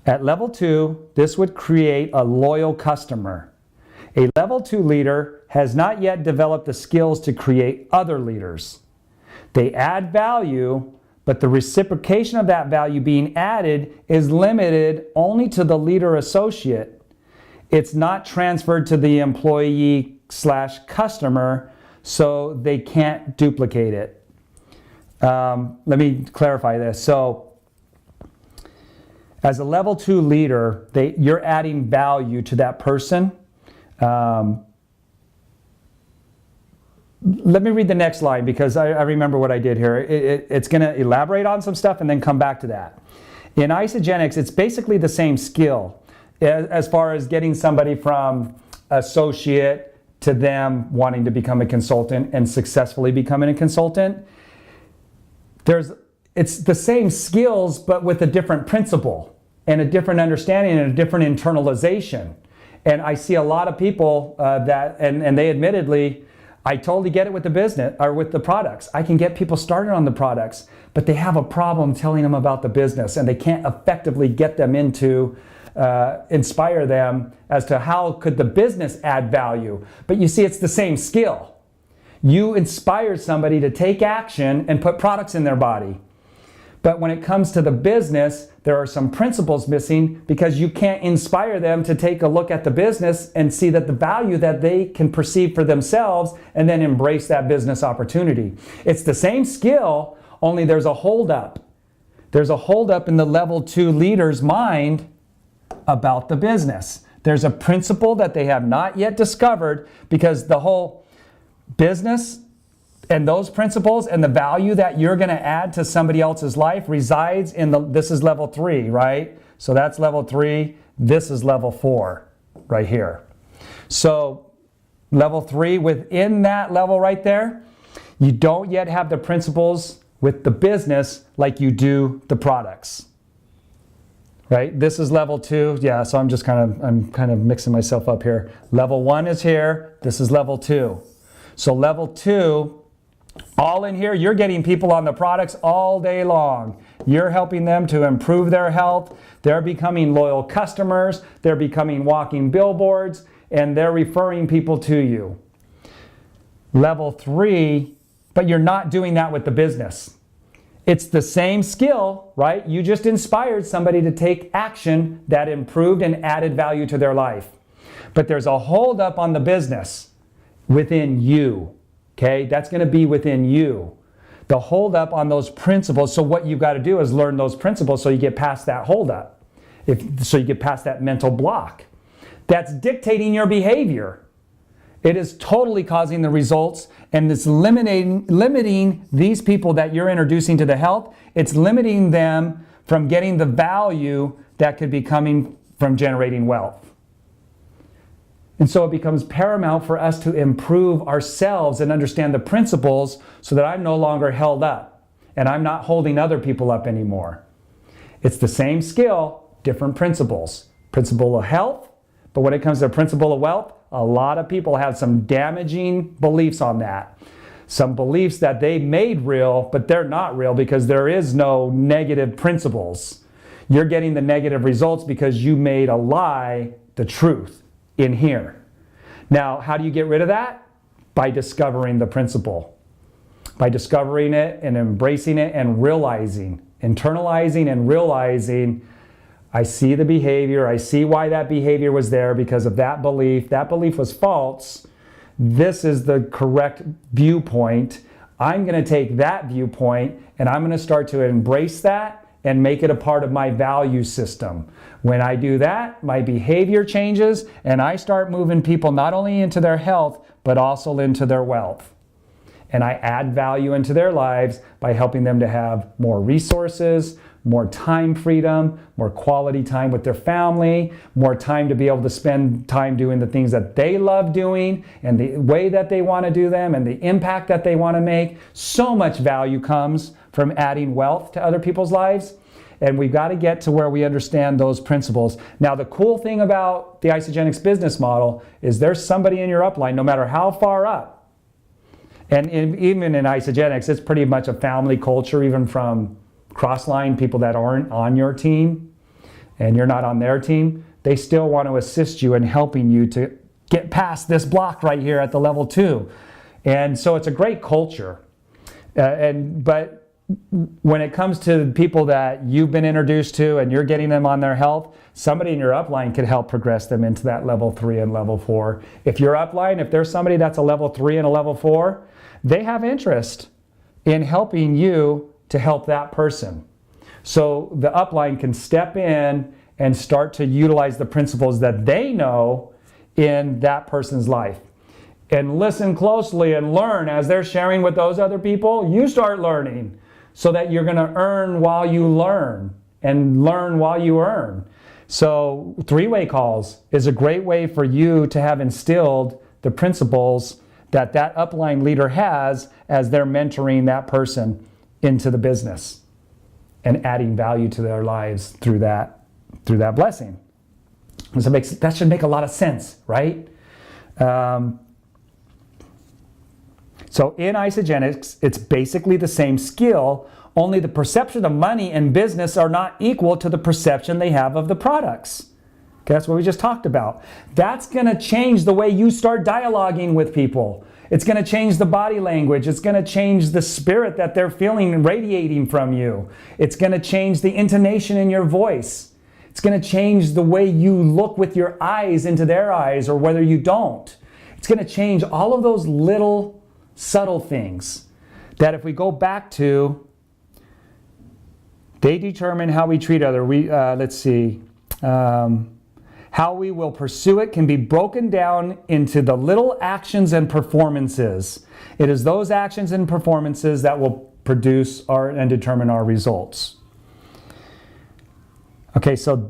At level 2, this would create a loyal customer. A level 2 leader has not yet developed the skills to create other leaders. They add value, but the reciprocation of that value being added is limited only to the leader associate. It's not transferred to the employee/customer, so they can't duplicate it. Let me clarify this. So, as a level 2 leader, you're adding value to that person. Let me read the next line because I remember what I did here. It's going to elaborate on some stuff and then come back to that. In Isagenix, it's basically the same skill as far as getting somebody from associate to them wanting to become a consultant and successfully becoming a consultant. It's the same skills, but with a different principle and a different understanding and a different internalization. And I see a lot of people and they admittedly, I totally get it with the business or with the products. I can get people started on the products, but they have a problem telling them about the business, and they can't effectively get them into, inspire them as to how could the business add value. But you see, it's the same skill. You inspire somebody to take action and put products in their body. But when it comes to the business, there are some principles missing because you can't inspire them to take a look at the business and see that the value that they can perceive for themselves and then embrace that business opportunity. It's the same skill, only there's a holdup. There's a holdup in the level 2 leader's mind about the business. There's a principle that they have not yet discovered because the whole business and those principles and the value that you're going to add to somebody else's life resides in this is level 3, right? So that's level 3. This is level 4 right here. So Level 3, within that level right there, you don't yet have the principles with the business like you do the products. Right? This is level 2. Yeah, so I'm kind of mixing myself up here. Level 1 is here. This is level 2. So level 2, all in here, you're getting people on the products all day long. You're helping them to improve their health. They're becoming loyal customers. They're becoming walking billboards, and they're referring people to you. Level 3, but you're not doing that with the business. It's the same skill, right? You just inspired somebody to take action that improved and added value to their life. But there's a hold up on the business within you, okay? That's going to be within you. The hold up on those principles. So what you've got to do is learn those principles so you get past that hold up. So you get past that mental block. That's dictating your behavior. It is totally causing the results, and it's limiting these people that you're introducing to the health. It's limiting them from getting the value that could be coming from generating wealth. And so it becomes paramount for us to improve ourselves and understand the principles so that I'm no longer held up and I'm not holding other people up anymore. It's the same skill, different principles. Principle of health, but when it comes to principle of wealth, a lot of people have some damaging beliefs on that. Some beliefs that they made real, but they're not real because there is no negative principles. You're getting the negative results because you made a lie the truth in here. Now, how do you get rid of that? By discovering the principle. By discovering it and embracing it and realizing, internalizing and realizing, I see the behavior. I see why that behavior was there because of that belief. That belief was false. This is the correct viewpoint. I'm going to take that viewpoint and I'm going to start to embrace that and make it a part of my value system. When I do that, my behavior changes and I start moving people not only into their health, but also into their wealth. And I add value into their lives by helping them to have more resources, more time freedom, more quality time with their family, more time to be able to spend time doing the things that they love doing and the way that they want to do them and the impact that they want to make. So much value comes from adding wealth to other people's lives. And we've got to get to where we understand those principles. Now, the cool thing about the Isagenix business model is there's somebody in your upline, no matter how far up. And even in Isagenix, it's pretty much a family culture, even from cross-line people that aren't on your team and you're not on their team. They still want to assist you in helping you to get past this block right here at the level 2. And so it's a great culture. But when it comes to people that you've been introduced to and you're getting them on their health, somebody in your upline could help progress them into that level 3 and level 4. If your upline, if there's somebody that's a level 3 and a level 4, they have interest in helping you to help that person. So the upline can step in and start to utilize the principles that they know in that person's life. And listen closely and learn as they're sharing with those other people. You start learning so that you're going to earn while you learn and learn while you earn. So three-way calls is a great way for you to have instilled the principles that that upline leader has as they're mentoring that person into the business and adding value to their lives through that blessing. So that should make a lot of sense, right? So in Isagenix, it's basically the same skill, only the perception of money and business are not equal to the perception they have of the products. Okay, that's what we just talked about. That's going to change the way you start dialoguing with people. It's going to change the body language. It's going to change the spirit that they're feeling radiating from you. It's going to change the intonation in your voice. It's going to change the way you look with your eyes into their eyes or whether you don't. It's going to change all of those little subtle things that if we go back to, they determine how we treat others. How we will pursue it can be broken down into the little actions and performances. It is those actions and performances that will produce and determine our results. Okay, so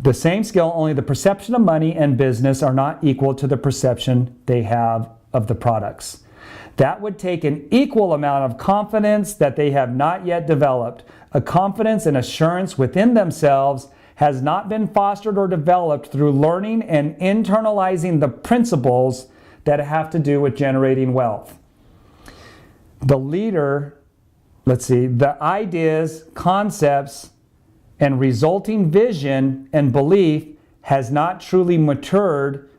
The same skill, only the perception of money and business are not equal to the perception they have of the products. That would take an equal amount of confidence that they have not yet developed. A confidence and assurance within themselves has not been fostered or developed through learning and internalizing the principles that have to do with generating wealth. The leader, the ideas, concepts, and resulting vision and belief has not truly matured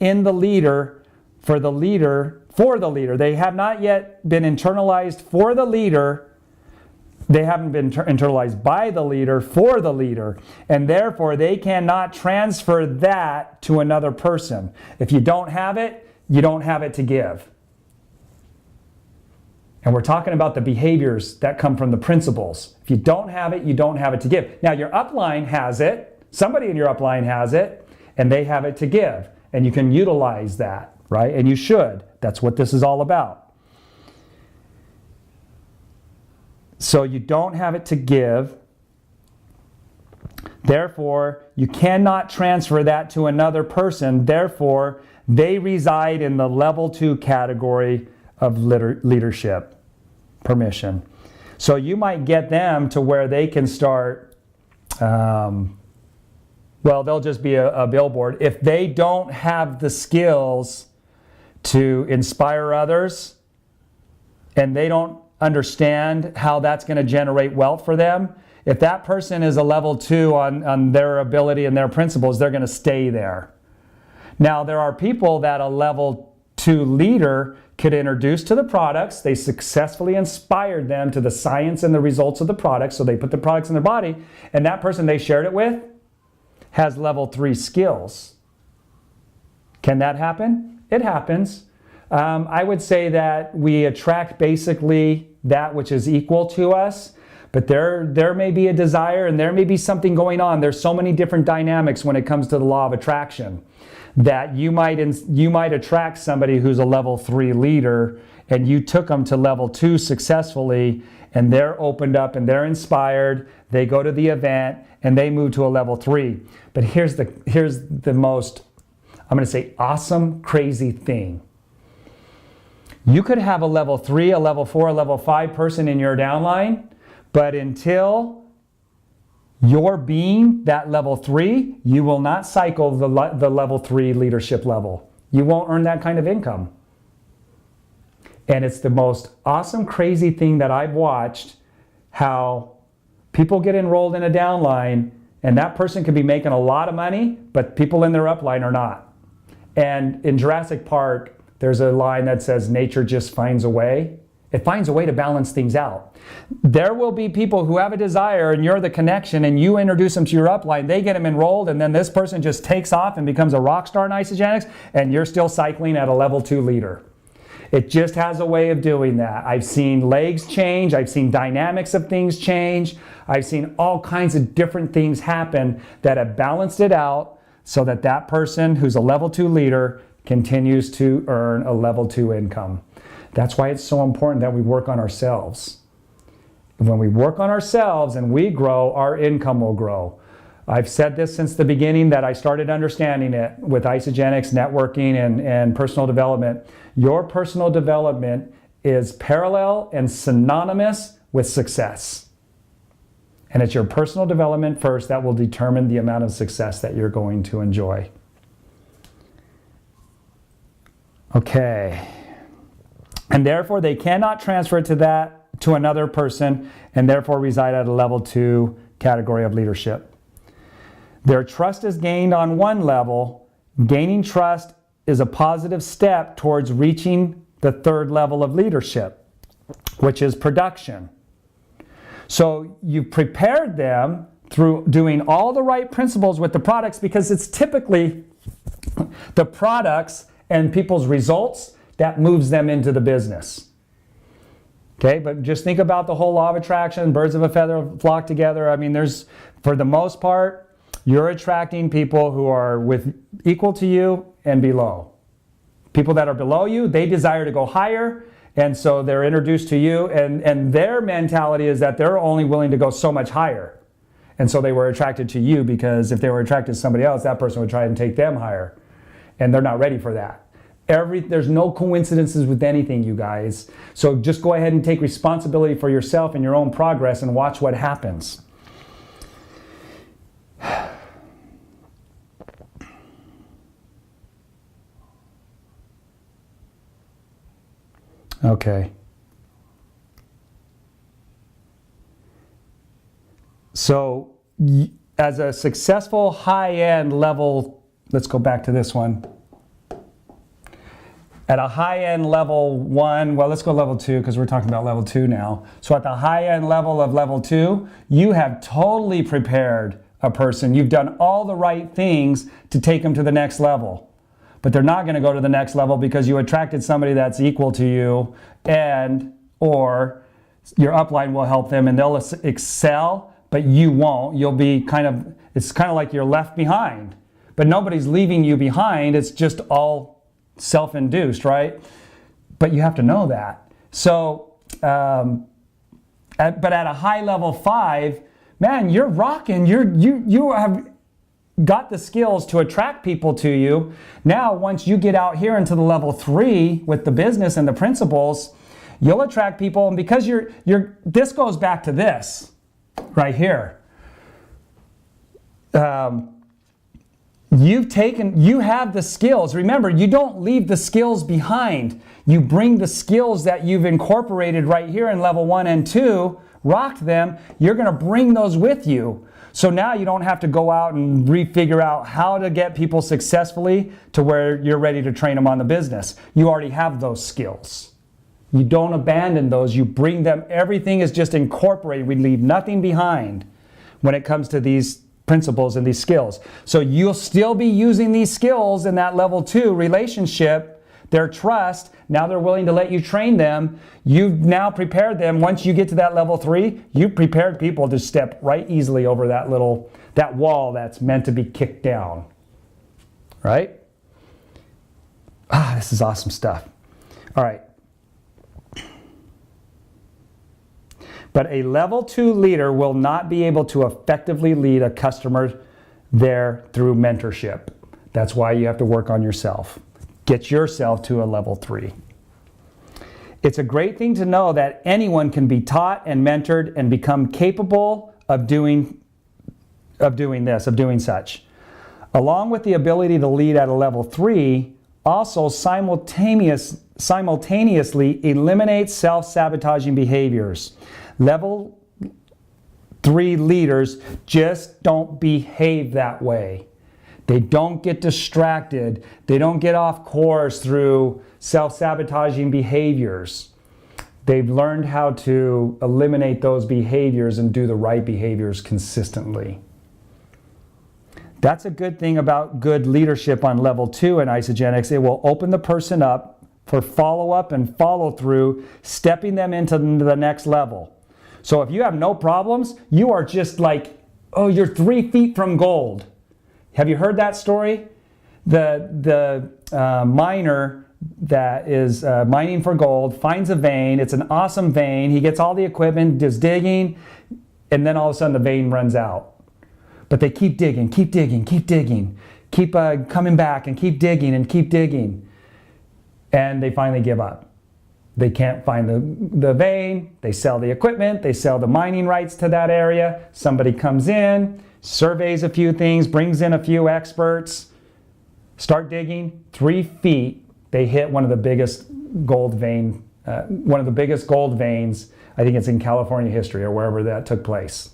in the leader for the leader. They have not yet been internalized for the leader. They haven't been internalized by the leader for the leader. And therefore, they cannot transfer that to another person. If you don't have it, you don't have it to give. And we're talking about the behaviors that come from the principles. If you don't have it, you don't have it to give. Now, your upline has it. Somebody in your upline has it, and they have it to give. And you can utilize that, right? And you should. That's what this is all about. So you don't have it to give. Therefore, you cannot transfer that to another person. Therefore, they reside in the level 2 category of leadership permission. So you might get them to where they can start, they'll just be a billboard. If they don't have the skills to inspire others and they don't understand how that's going to generate wealth for them, if that person is a level 2 on their ability and their principles, they're going to stay there. Now, there are people that a level 2 leader could introduce to the products. They successfully inspired them to the science and the results of the products, so they put the products in their body, and that person they shared it with has level 3 skills. Can that happen? It happens. I would say that we attract basically that which is equal to us, but there may be a desire and there may be something going on. There's so many different dynamics when it comes to the law of attraction, that you might attract somebody who's a level 3 leader and you took them to level 2 successfully, and they're opened up and they're inspired, they go to the event and they move to a level 3. But here's the most, I'm going to say, awesome, crazy thing. You could have a level 3, a level 4, a level 5 person in your downline, but until you're being that level 3, you will not cycle the level 3 leadership level. You won't earn that kind of income. And it's the most awesome, crazy thing that I've watched, how people get enrolled in a downline and that person could be making a lot of money, but people in their upline are not. And in Jurassic Park, there's a line that says, nature just finds a way. It finds a way to balance things out. There will be people who have a desire and you're the connection and you introduce them to your upline, they get them enrolled, and then this person just takes off and becomes a rock star in Isagenix, and you're still cycling at a level 2 leader. It just has a way of doing that. I've seen legs change. I've seen dynamics of things change. I've seen all kinds of different things happen that have balanced it out so that that person who's a level 2 leader continues to earn a level 2 income. That's why it's so important that we work on ourselves. When we work on ourselves and we grow, our income will grow. I've said this since the beginning that I started understanding it with Isagenix, networking, and personal development. Your personal development is parallel and synonymous with success. And it's your personal development first that will determine the amount of success that you're going to enjoy. Okay. And therefore, they cannot transfer to another person and therefore reside at a level 2 category of leadership. Their trust is gained on one level. Gaining trust is a positive step towards reaching the 3rd level of leadership, which is production. So you prepared them through doing all the right principles with the products, because it's typically the products and people's results that moves them into the business. Okay, but just think about the whole law of attraction, birds of a feather flock together. I mean, for the most part, you're attracting people who are equal to you and below. People that are below you, they desire to go higher, and so they're introduced to you, and their mentality is that they're only willing to go so much higher. And so they were attracted to you, because if they were attracted to somebody else, that person would try and take them higher. And they're not ready for that. There's no coincidences with anything, you guys. So just go ahead and take responsibility for yourself and your own progress and watch what happens. Okay. So as a successful high-end level, let's go back to this one. At a high-end level 1, well, let's go level 2 because we're talking about level 2 now. So at the high-end level of level 2, you have totally prepared a person. You've done all the right things to take them to the next level. But they're not going to go to the next level because you attracted somebody that's equal to you, and or your upline will help them and they'll excel, but you won't. You'll be it's kind of like you're left behind. But nobody's leaving you behind. It's just all self-induced, right? But you have to know that. So, but at a high level 5, man, you're rocking. You have got the skills to attract people to you. Now, once you get out here into the level 3 with the business and the principles, you'll attract people. And because this goes back to this right here. You have the skills. Remember, you don't leave the skills behind. You bring the skills that you've incorporated right here in level 1 and 2, rocked them. You're going to bring those with you. So now you don't have to go out and refigure out how to get people successfully to where you're ready to train them on the business. You already have those skills. You don't abandon those. You bring them. Everything is just incorporated. We leave nothing behind when it comes to these principles and these skills. So you'll still be using these skills in that level 2 relationship, their trust. Now they're willing to let you train them. You've now prepared them. Once you get to that level 3, you've prepared people to step right easily over that wall that's meant to be kicked down. Right? This is awesome stuff. All right. But a level 2 leader will not be able to effectively lead a customer there through mentorship. That's why you have to work on yourself. Get yourself to a level 3. It's a great thing to know that anyone can be taught and mentored and become capable of doing such. Along with the ability to lead at a level 3, also simultaneously eliminate self-sabotaging behaviors. Level 3 leaders just don't behave that way. They don't get distracted. They don't get off course through self-sabotaging behaviors. They've learned how to eliminate those behaviors and do the right behaviors consistently. That's a good thing about good leadership on level 2 in Isagenix. It will open the person up for follow-up and follow-through, stepping them into the next level. So if you have no problems, you are just like, you're 3 feet from gold. Have you heard that story? The miner that is mining for gold finds a vein. It's an awesome vein. He gets all the equipment, does digging, and then all of a sudden the vein runs out. But they keep digging, keep coming back and keep digging. And they finally give up. They can't find the vein. They sell the equipment. They sell the mining rights to that area. Somebody comes in, surveys a few things, brings in a few experts, start digging. 3 feet, they hit one of the biggest gold veins. I think it's in California history or wherever that took place.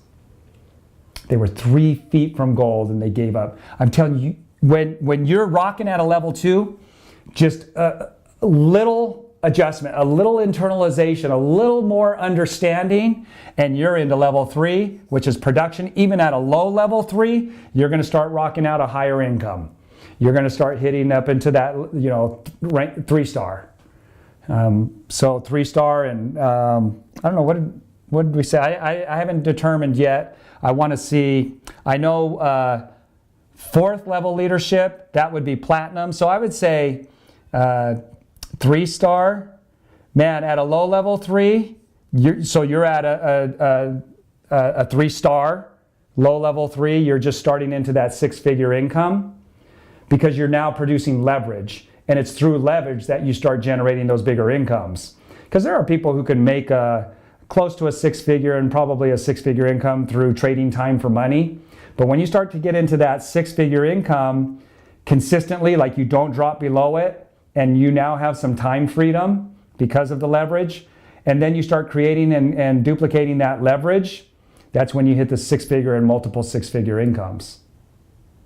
They were 3 feet from gold and they gave up. I'm telling you, when you're rocking at a level 2, just a little adjustment, a little internalization, a little more understanding, and you're into level 3, which is production. Even at a low level 3, you're going to start rocking out a higher income. You're going to start hitting up into that, rank 3-star. So 3-star, and I don't know, what did we say? I haven't determined yet. I want to see. I know 4th level leadership, that would be platinum. So I would say 3-star. Man, at a low level 3, you're at a 3-star. Low level 3, you're just starting into that 6-figure income because you're now producing leverage. And it's through leverage that you start generating those bigger incomes. Because there are people who can make close to a 6-figure and probably a 6-figure income through trading time for money. But when you start to get into that 6-figure income consistently, like you don't drop below it, and you now have some time freedom because of the leverage, and then you start creating and duplicating that leverage, that's when you hit the 6-figure and multiple 6-figure incomes.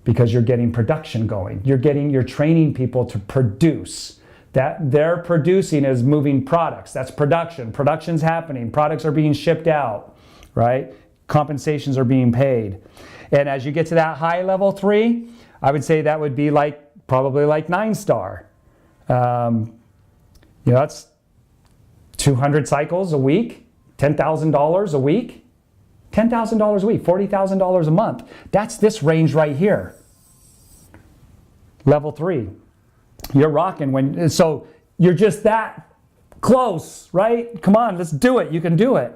Because you're getting production going. You're training people to produce. That they're producing is moving products. That's production. Production's happening. Products are being shipped out, right? Compensations are being paid. And as you get to that high level 3, I would say that would be probably like 9-star. That's 200 cycles a week, $10,000 a week, $10,000 a week, $40,000 a month. That's this range right here. Level 3. You're rocking so you're just that close, right? Come on, let's do it. You can do it.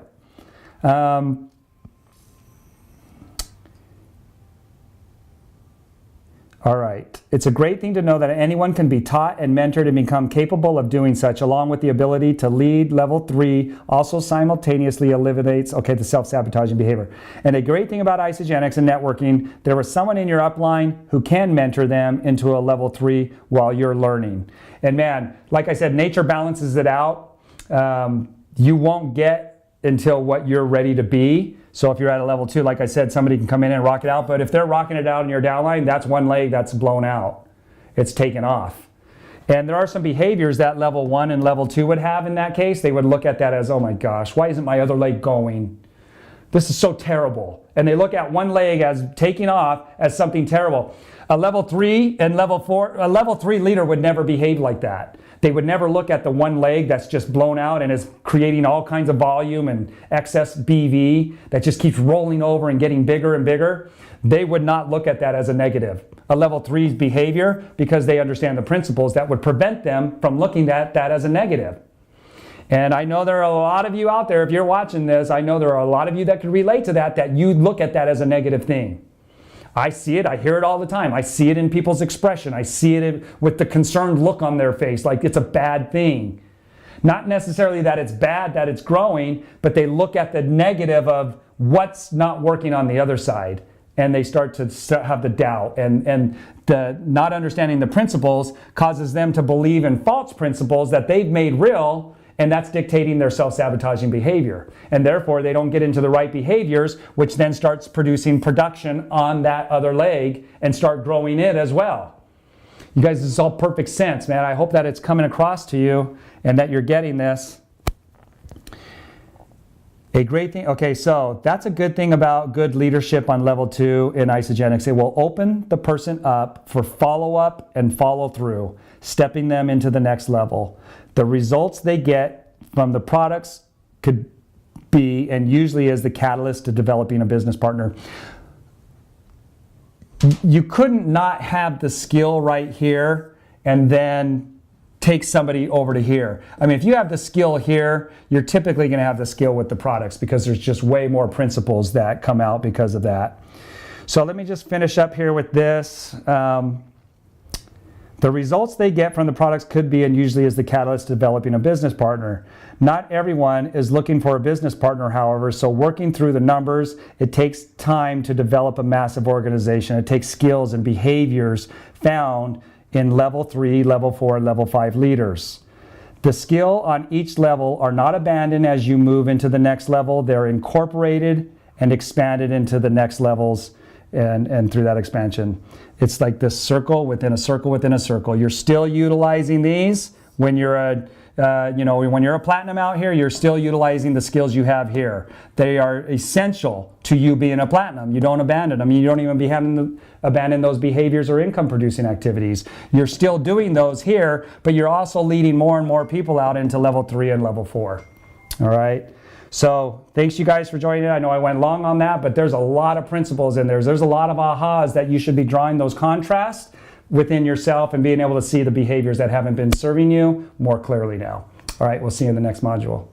All right. It's a great thing to know that anyone can be taught and mentored and become capable of doing such, along with the ability to lead. Level 3 also simultaneously eliminates, the self-sabotaging behavior. And a great thing about Isagenix and networking, there was someone in your upline who can mentor them into a level 3 while you're learning. And man, like I said, nature balances it out. You won't get until what you're ready to be. So if you're at a level 2, like I said, somebody can come in and rock it out. But if they're rocking it out in your downline, that's one leg that's blown out. It's taken off. And there are some behaviors that level 1 and level 2 would have in that case. They would look at that as, oh my gosh, why isn't my other leg going? This is so terrible. And they look at one leg as taking off as something terrible. A level 3 and level 4, a level 3 leader would never behave like that. They would never look at the one leg that's just blown out and is creating all kinds of volume and excess BV that just keeps rolling over and getting bigger and bigger. They would not look at that as a negative. A level 3's behavior, because they understand the principles, that would prevent them from looking at that as a negative. And I know there are a lot of you out there, if you're watching this, I know there are a lot of you that could relate to that you look at that as a negative thing. I see it, I hear it all the time. I see it in people's expression. I see it with the concerned look on their face, like it's a bad thing. Not necessarily that it's bad, that it's growing, but they look at the negative of what's not working on the other side. And they start to have the doubt. And the not understanding the principles causes them to believe in false principles that they've made real, and that's dictating their self-sabotaging behavior. And therefore, they don't get into the right behaviors, which then starts producing production on that other leg and start growing it as well. You guys, this is all perfect sense, man. I hope that it's coming across to you and that you're getting this. A great thing, so that's a good thing about good leadership on level 2 in Isagenix. It will open the person up for follow-up and follow-through, stepping them into the next level. The results they get from the products could be, and usually is, the catalyst to developing a business partner. You couldn't not have the skill right here and then take somebody over to here. I mean, if you have the skill here, you're typically going to have the skill with the products because there's just way more principles that come out because of that. So let me just finish up here with this. The results they get from the products could be, and usually is, the catalyst to developing a business partner. Not everyone is looking for a business partner, however, so working through the numbers, it takes time to develop a massive organization. It takes skills and behaviors found in level 3, level 4, and level 5 leaders. The skill on each level are not abandoned as you move into the next level. They're incorporated and expanded into the next levels and through that expansion. It's like this circle within a circle within a circle. You're still utilizing these when you're when you're a platinum out here, you're still utilizing the skills you have here. They are essential to you being a platinum. You don't abandon them. You don't even abandon those behaviors or income producing activities. You're still doing those here, but you're also leading more and more people out into level 3 and level 4. All right. So thanks you guys for joining. I know I went long on that, but there's a lot of principles in there. There's a lot of ahas that you should be drawing those contrasts within yourself and being able to see the behaviors that haven't been serving you more clearly now. All right, we'll see you in the next module.